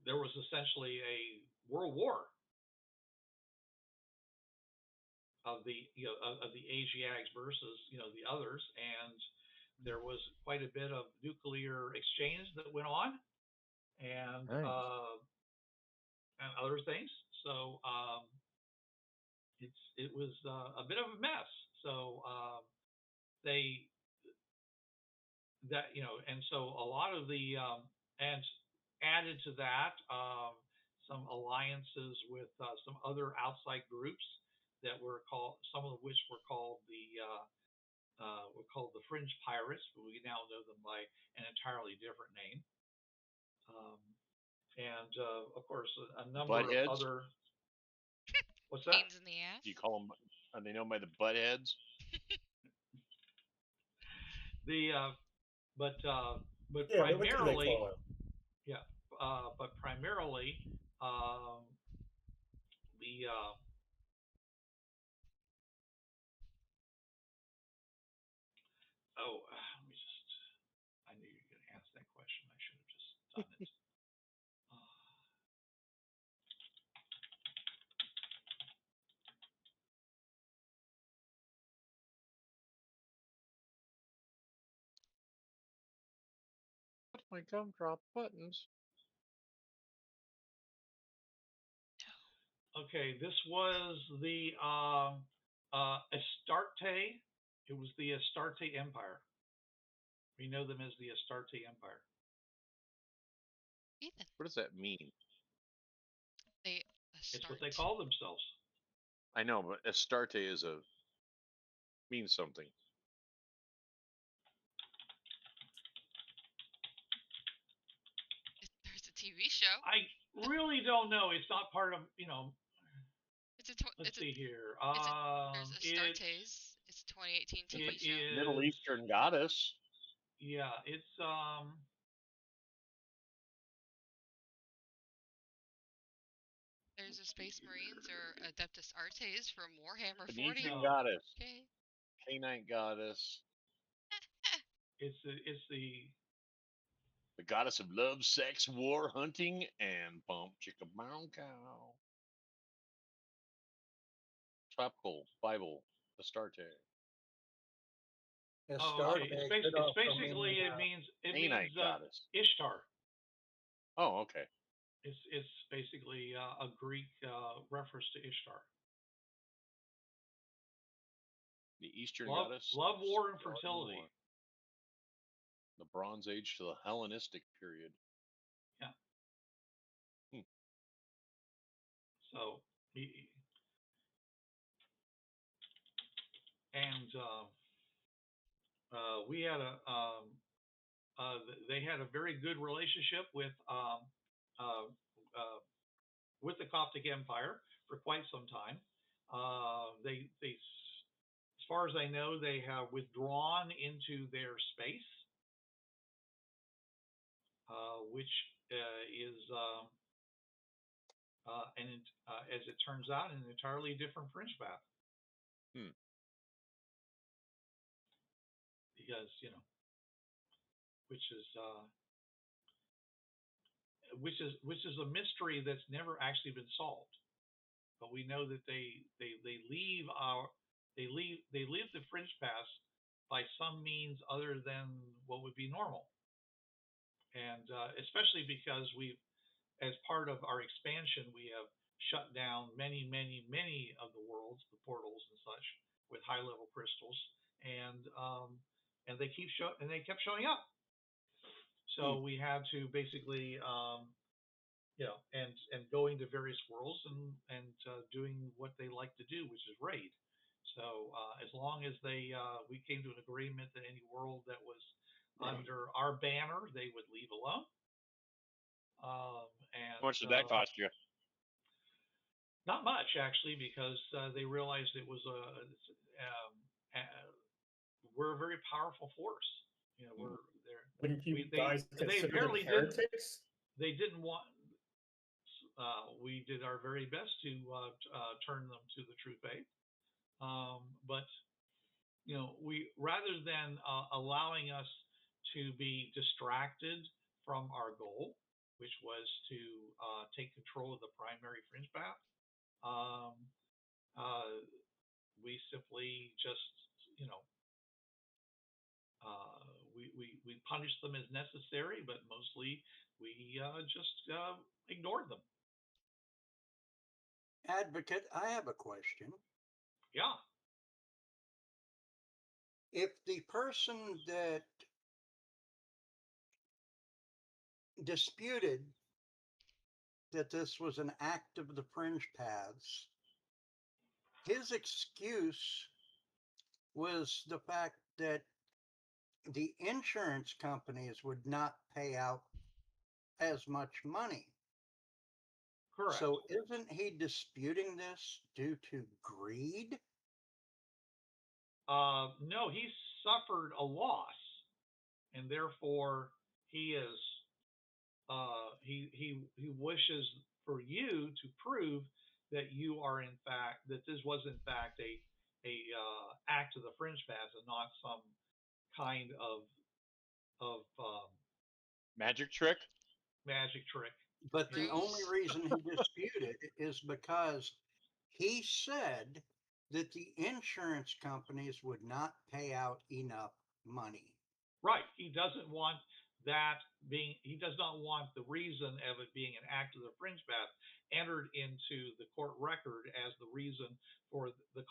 there was essentially a world war of the of the Asiatics versus the others, and there was quite a bit of nuclear exchange that went on, and Nice. and other things. So it was a bit of a mess. So they and so a lot of the and added to that some alliances with some other outside groups that were called, some of which were called the Fringe Pirates, but we now know them by an entirely different name. And of course, a number Buttheads? of other. What's that? Pains in the ass. Do you call them? Are they known by the buttheads? But Yeah, what do they primarily, call it? yeah, but primarily the let me just. I knew you were going to ask that question. I should have just done it. My gumdrop buttons. Okay, this was the Astarte. It was the Astarte Empire. We know them as the Astarte Empire. Ethan. What does that mean? It's what they call themselves. I know, but Astarte means something. There's a TV show. I really don't know. It's not part of Let's see here. There's Astartes. It's a 2018 TV show. Middle Eastern goddess. Yeah, it's There's a Space Marines or Adeptus Artes from Warhammer 40. Phoenician goddess. Okay. Canine goddess. It's the goddess of love, sex, war, hunting, and pump chicka brown cow. Tropical Bible, Astarte. okay. It's basically it means goddess. Ishtar. Oh, okay. It's basically a Greek reference to Ishtar. The Eastern love, goddess. Love, war, and fertility. War. The Bronze Age to the Hellenistic period. Yeah. Hmm. So, we had they had a very good relationship with the Coptic Empire for quite some time. They, as far as I know, they have withdrawn into their space, which is, as it turns out, an entirely different fringe path. Because which is a mystery that's never actually been solved. But we know that they leave the fringe paths by some means other than what would be normal, and especially because as part of our expansion, we have shut down many of the worlds, the portals and such, with high level crystals, and they kept showing up. So we had to basically and going to various worlds and doing what they like to do, which is raid. So as long as we came to an agreement that any world that was under our banner, they would leave alone. And how much did that cost you? Not much, actually, because they realized it was we're a very powerful force. Wouldn't you guys consider them heretics? They didn't want. We did our very best to turn them to the true faith, but we, rather than allowing us to be distracted from our goal, which was to take control of the primary fringe path, we simply just, you know, we punish them as necessary, but mostly we just ignored them. Advocate, I have a question. Yeah. If the person that disputed that this was an act of the fringe paths, his excuse was the fact that the insurance companies would not pay out as much money. Correct. So isn't he disputing this due to greed? No, he suffered a loss, and therefore he is he wishes for you to prove that you are in fact that this was in fact a act of the fringe paths and not some kind of Magic trick. magic trick. But the only Ruse. reason he disputed is because he said that the insurance companies would not pay out enough money. Right. He doesn't want that being. He does not want the reason of it being an act of the fringe path entered into the court record as the reason for the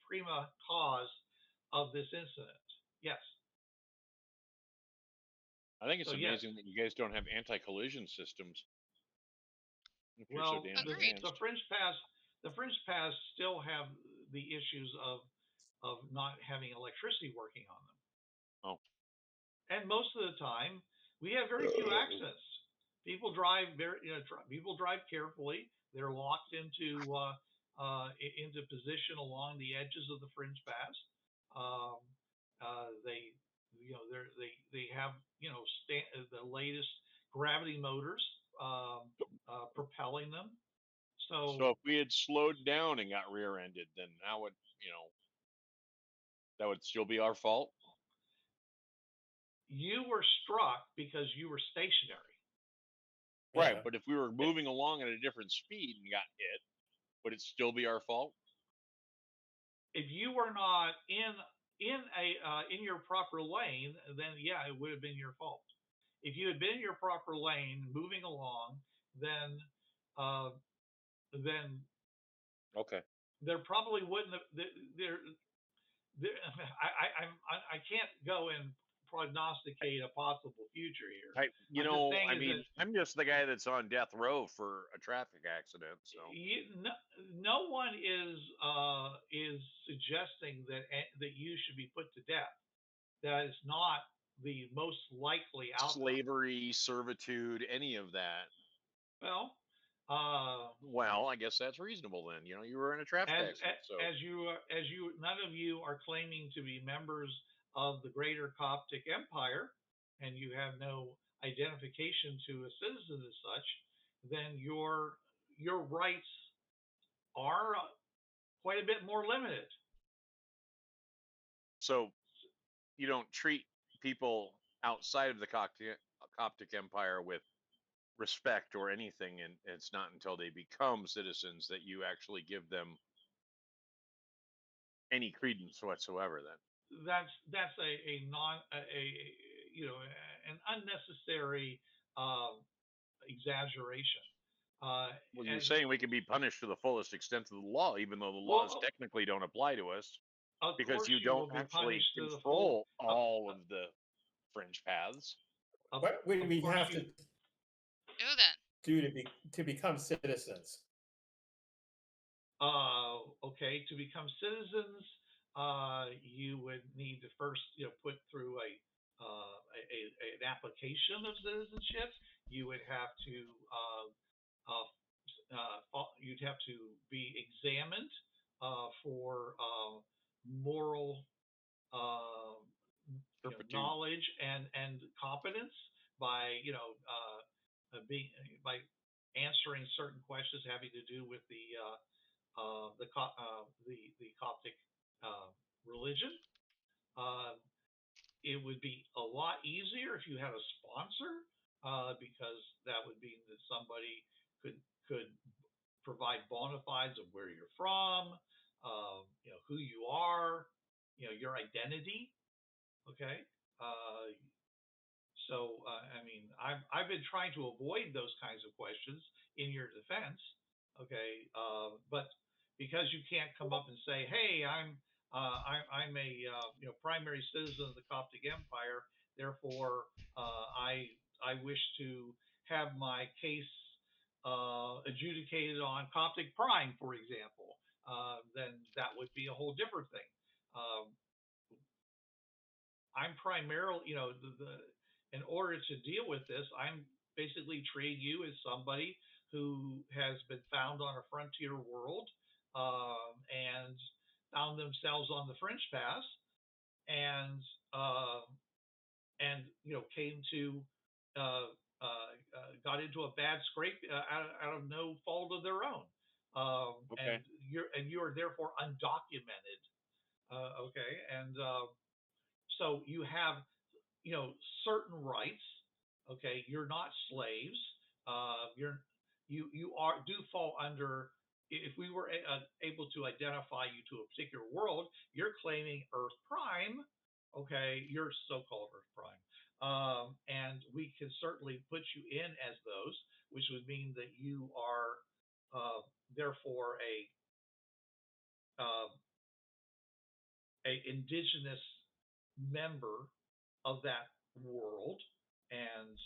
prima cause of this incident. Yes. I think it's So, yes. amazing that you guys don't have anti-collision systems. If you're Well, so damn Agreed. advanced. the fringe paths still have the issues of not having electricity working on them. Oh. And most of the time, we have very few accidents. People drive people drive carefully. They're locked into position along the edges of the fringe paths. They have the latest gravity motors propelling them. So if we had slowed down and got rear-ended, then that would still be our fault. You were struck because you were stationary. Right, Yeah. but if we were moving along at a different speed and got hit, would it still be our fault? If you were not in your proper lane, then yeah, it would have been your fault. If you had been in your proper lane, moving along, then Okay. there probably wouldn't have I can't go and prognosticate a possible future here. I'm just the guy that's on death row for a traffic accident. So no one is suggesting that you should be put to death. That is not the most likely outcome. Slavery, servitude, any of that. Well, I guess that's reasonable then. You were in a traffic accident. So as you none of you are claiming to be members of the greater Coptic Empire, and you have no identification to a citizen as such, then your rights are quite a bit more limited. So you don't treat people outside of the Coptic Empire with respect or anything, and it's not until they become citizens that you actually give them any credence whatsoever. Then that's an unnecessary exaggeration. Well, you're saying we can be punished to the fullest extent of the law, even though the laws technically don't apply to us, because you don't actually control all of the fringe paths. What would we have to Do that. do to become citizens? Okay, to become citizens, you would need to first, put through an application of citizenship. You would have to you'd have to be examined for moral knowledge and competence by by answering certain questions having to do with the Coptic religion. It would be a lot easier if you had a sponsor, because that would mean that somebody could provide bona fides of where you're from, who who you are, your identity. Okay. I mean, I've been trying to avoid those kinds of questions in your defense. Okay. But because you can't come up and say, hey, I'm a primary citizen of the Coptic Empire, therefore I wish to have my case adjudicated on Coptic Prime, for example, then that would be a whole different thing. I'm primarily, in order to deal with this, I'm basically treating you as somebody who has been found on a frontier world and found themselves on the Fringe Pass and came to got into a bad scrape out of no fault of their own. Okay. And you are therefore undocumented. Okay. And so you have, certain rights. Okay. You're not slaves. You do fall under, if we were able to identify you to a particular world, you're claiming Earth Prime. Okay. You're so-called Earth Prime. And we can certainly put you in as those, which would mean that you are therefore a indigenous member of that world, and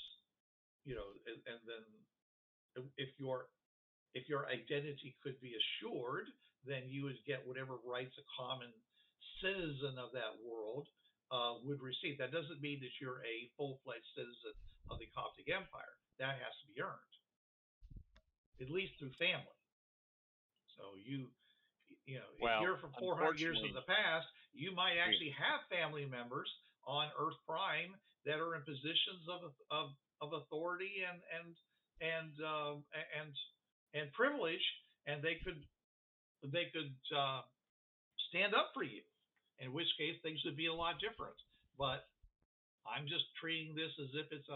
and then if your identity could be assured, then you would get whatever rights a common citizen of that world would receive. That doesn't mean that you're a full-fledged citizen of the Coptic Empire. That has to be earned, at least through family. So if you're from 400 years in the past, you might actually have family members on Earth Prime that are in positions of authority and privilege, and they could stand up for you. In which case, things would be a lot different. But I'm just treating this as if it's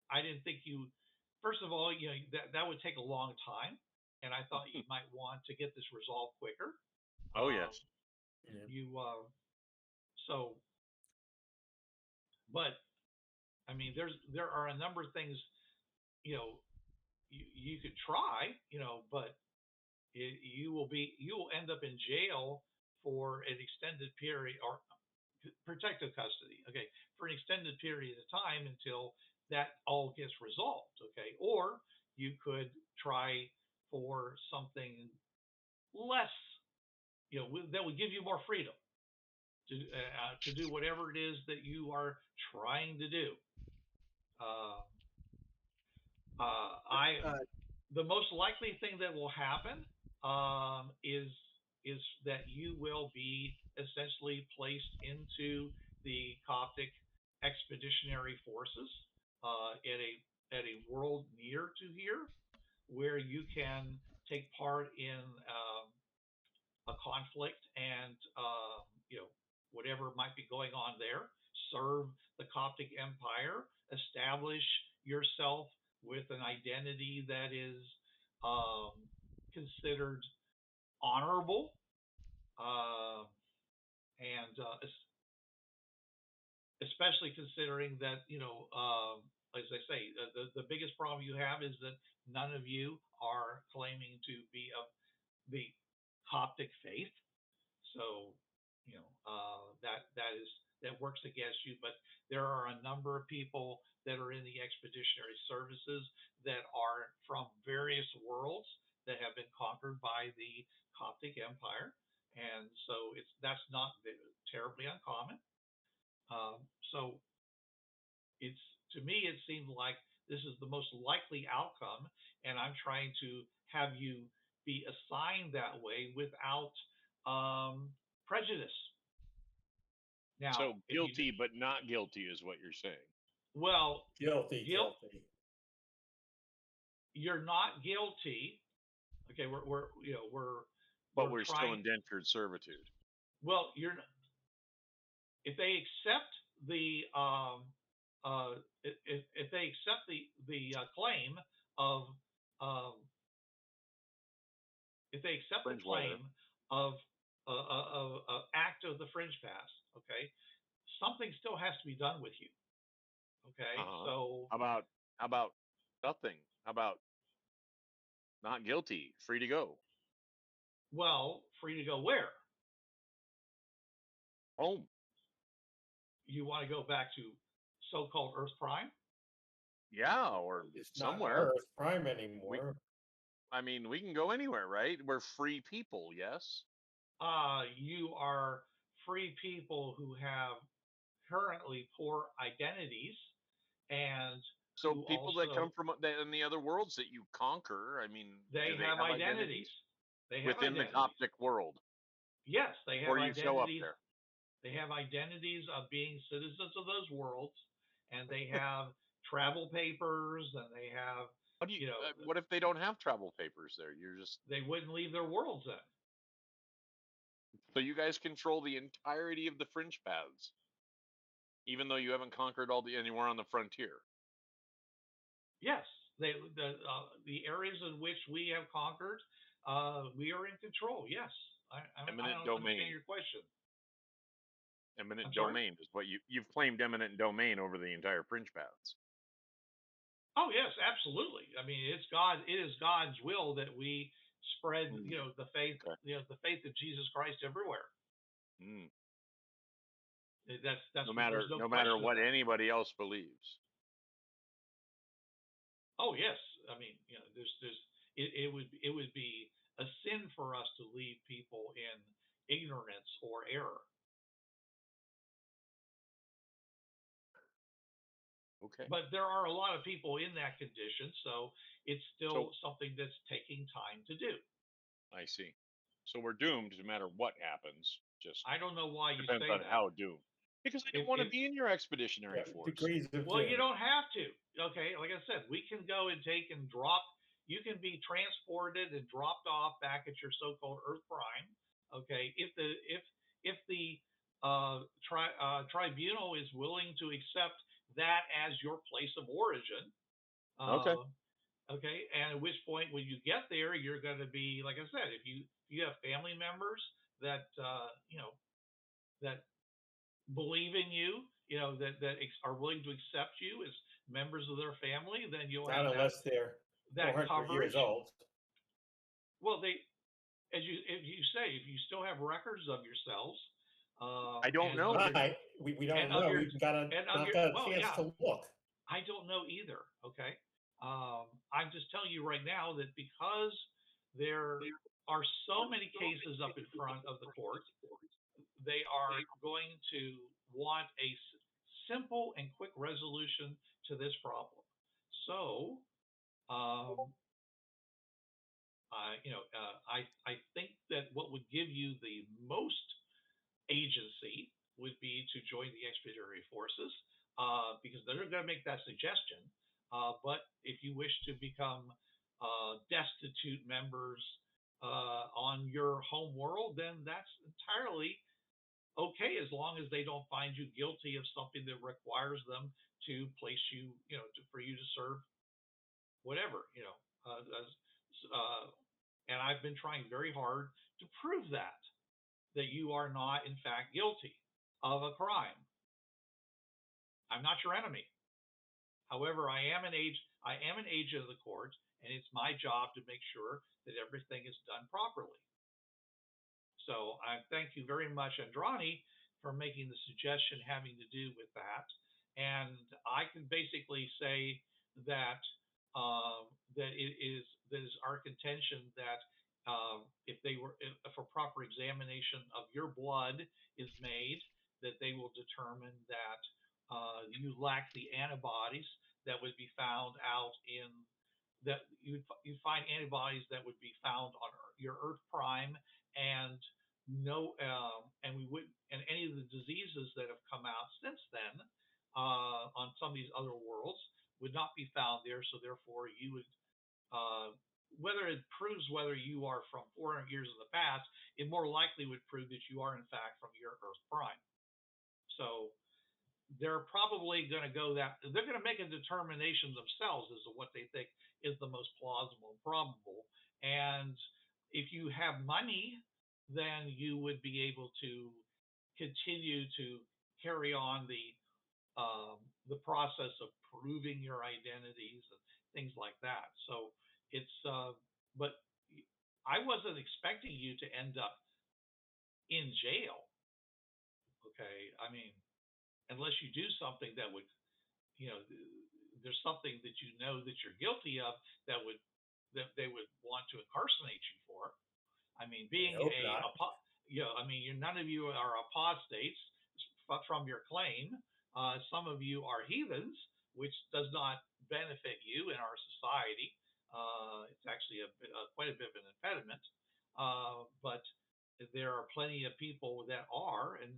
I didn't think you. First of all, that would take a long time, and I thought you might want to get this resolved quicker. Oh yes. But I mean, there are a number of things, you could try, but you will end up in jail for an extended period, or protective custody, okay, for an extended period of time until that all gets resolved, okay? Or you could try for something less, that would give you more freedom to do whatever it is that you are trying to do. The most likely thing that will happen is that you will be essentially placed into the Coptic expeditionary forces at a world near to here, where you can take part in a conflict and whatever might be going on there, serve the Coptic Empire, establish yourself with an identity that is considered honorable, and especially considering that, as I say, the biggest problem you have is that none of you are claiming to be of the Coptic faith. So, that works against you. But there are a number of people that are in the expeditionary services that are from various worlds that have been conquered by the Coptic Empire, and so that's not terribly uncommon. So to me, it seemed like this is the most likely outcome, and I'm trying to have you be assigned that way without prejudice. Now, so guilty but not guilty is what you're saying. Well, guilty. You're not guilty. Okay, we're still indentured servitude. Well, if they accept the if they accept the claim of if they accept the Fringe weather. claim of act of the fringe pass, okay, something still has to be done with you. Okay, so How about nothing? How about not guilty, free to go well, free to go where? home? You want to go back to so-called Earth Prime? Yeah, or It's not somewhere. Earth Prime anymore. I mean, we can go anywhere, right? We're free people, yes. You are free people who have currently poor identities, and So who people that come also from in the other worlds that you conquer, I mean, they do they have have identities. They have within the identities. Coptic world? Yes, they have Or you show up identities. there? They have identities of being citizens of those worlds, and they have travel papers, and they have, How do you? you know, What if they don't have travel papers there? You're just they wouldn't leave their worlds then. so you guys control the entirety of the fringe paths, even though you haven't conquered all the anywhere on the frontier. Yes, the areas in which we have conquered, we are in control. Yes, I Eminent don't domain. understand your question. Eminent I'm sorry? domain is what you've claimed eminent domain over the entire fringe paths. Oh yes, absolutely. I mean, it is God's will that we spread, the faith, Okay. The faith of Jesus Christ everywhere. Mm. That's No there's matter question of what that. anybody else believes. Oh yes, I mean, it would be a sin for us to leave people in ignorance or error. Okay. But there are a lot of people in that condition, so it's still something that's taking time to do. I see. So we're doomed no matter what happens. Just I don't know why you depends say on that. how doomed. Because I don't want to be in your expeditionary force. Degrees of Well, you doom. don't have to. Okay, like I said, we can go and take and drop. You can be transported and dropped off back at your so-called Earth Prime. Okay, if the tribunal is willing to accept that as your place of origin. Okay. Okay, and at which point, when you get there, you're going to be, like I said, if you have family members that that believe in you, that are willing to accept you as members of their family, then you'll Not have unless they're that 400 coverage. years old. Well, if you say, if you still have records of yourselves, I don't know. We don't know. We've not got a chance to look. I don't know either. Okay. I'm just telling you right now that because there are so many cases up in front of the court, they are going to want a simple and quick resolution to this problem. So, I think that what would give you the most agency would be to join the expeditionary forces, because they're going to make that suggestion. But if you wish to become destitute members on your home world, then that's entirely okay, as long as they don't find you guilty of something that requires them to place you, for you to serve whatever, and I've been trying very hard to prove that you are not, in fact, guilty of a crime. I'm not your enemy. However, I am an agent of the court, and it's my job to make sure that everything is done properly. So I thank you very much, Indrani, for making the suggestion having to do with that. And I can basically say that that it is our contention that if a proper examination of your blood is made, that they will determine that you lack the antibodies that would be found out in that you find antibodies that would be found on your Earth Prime, and and any of the diseases that have come out since then on some of these other worlds would not be found there. So therefore, you would, whether it proves whether you are from 400 years in the past, it more likely would prove that you are in fact from your Earth Prime. So they're probably going to go that they're going to make a determination themselves as to what they think is the most plausible and probable. And If you have money, then you would be able to continue to carry on the process of proving your identities and things like that. So it's but I wasn't expecting you to end up in jail. Okay, I mean, unless you do something that would, you know, there's something that you know that you're guilty of that they would want to incarcerate you for. I mean, being I hope not. I mean, none of you are apostates from your claim. Some of you are heathens, which does not benefit you in our society. It's actually quite a bit of an impediment. But there are plenty of people that are, and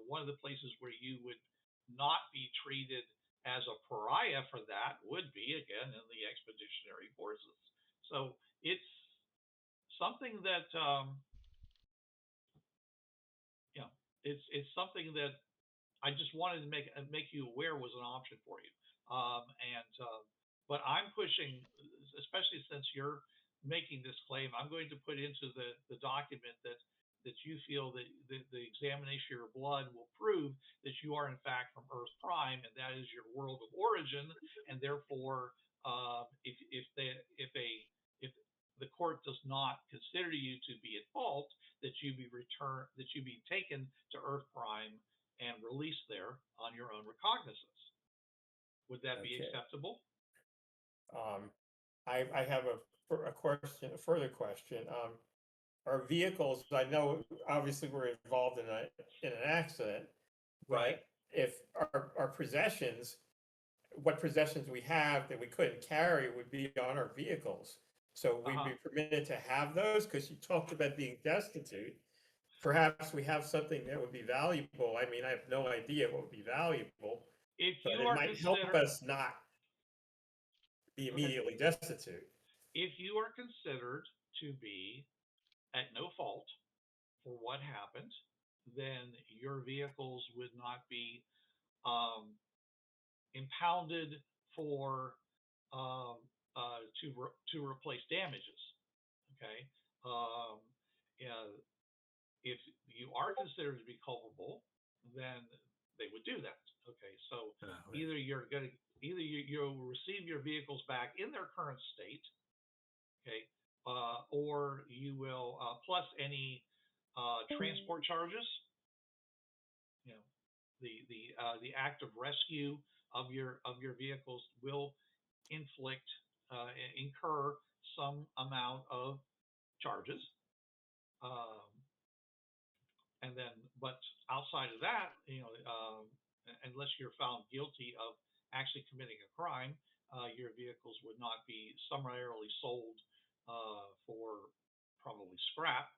one of the places where you would not be treated as a pariah for that would be again in the expeditionary forces. So it's something that you know, it's something that I just wanted to make you aware was an option for you. But I'm pushing, especially since you're making this claim, I'm going to put into the document that you feel that the examination of your blood will prove that you are in fact from Earth Prime, and that is your world of origin, and therefore, if the court does not consider you to be at fault, that you be taken to Earth Prime and released there on your own recognizance. Would that be Okay. acceptable? I have a question, a further question. Our vehicles, I know obviously we're involved in an accident, but Right. if our possessions, what possessions we have that we couldn't carry would be on our vehicles. So we'd be permitted to have those, because you talked about being destitute. Perhaps we have something that would be valuable. I mean, I have no idea what would be valuable, If but you it are might help considered, us not be immediately destitute. if you are considered to be at no fault for what happened, then your vehicles would not be impounded for to replace damages. Okay. Yeah, if you are considered to be culpable, then they would do that. Okay, so either you'll receive your vehicles back in their current state, okay, or you will plus any transport charges. You know, the act of rescue of your vehicles will incur some amount of charges. And then, but outside of that, unless you're found guilty of actually committing a crime, your vehicles would not be summarily sold for probably scrap,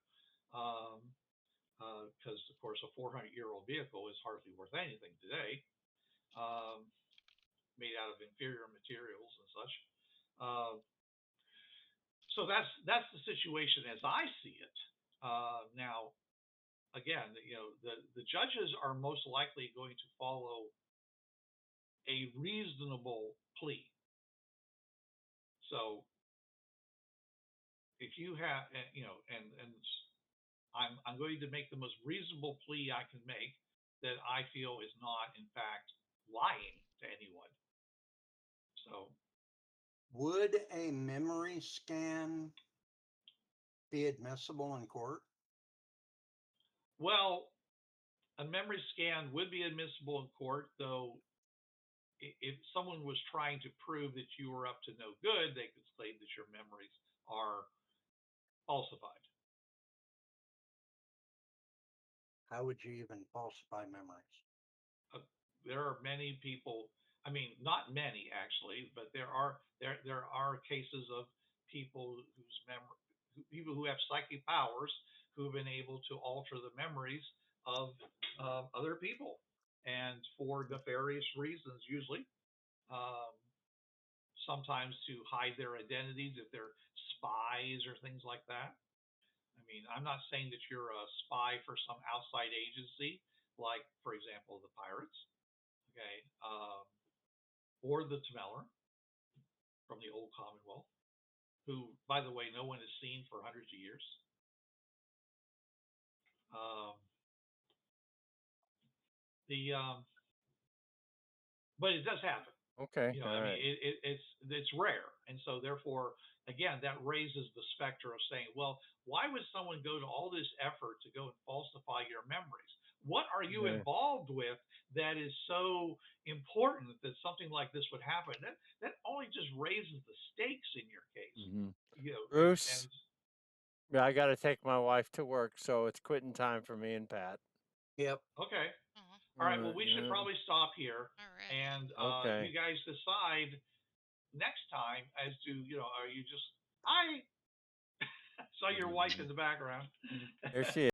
because of course a 400-year-old vehicle is hardly worth anything today, made out of inferior materials and such. So that's the situation as I see it. Now, again, the judges are most likely going to follow a reasonable plea. So if you have, and I'm going to make the most reasonable plea I can make that I feel is not, in fact, lying to anyone. So, would a memory scan be admissible in court? well, a memory scan would be admissible in court, though if someone was trying to prove that you were up to no good, they could claim that your memories are falsified. How would you even falsify memories? There are many people. I mean, not many actually, but there are cases of people people who have psychic powers who've been able to alter the memories of other people, and for nefarious reasons usually. Sometimes to hide their identities if they're spies or things like that. I mean, I'm not saying that you're a spy for some outside agency, like, for example, the pirates, okay, or the Tameller from the old Commonwealth. who, by the way, no one has seen for hundreds of years. But it does happen. Okay. You know, I mean, it's rare, and so therefore, again, that raises the specter of saying, well, why would someone go to all this effort to go and falsify your memories? What are you involved with that is so important that something like this would happen? That only just raises the stakes in your case. You know, Bruce, yeah, I got to take my wife to work, so it's quitting time for me and Pat. Yep. Okay. All right. Well, we should probably stop here, All right. and Okay. you guys decide next time as to, you know, are you just I saw your wife in the background. There she is.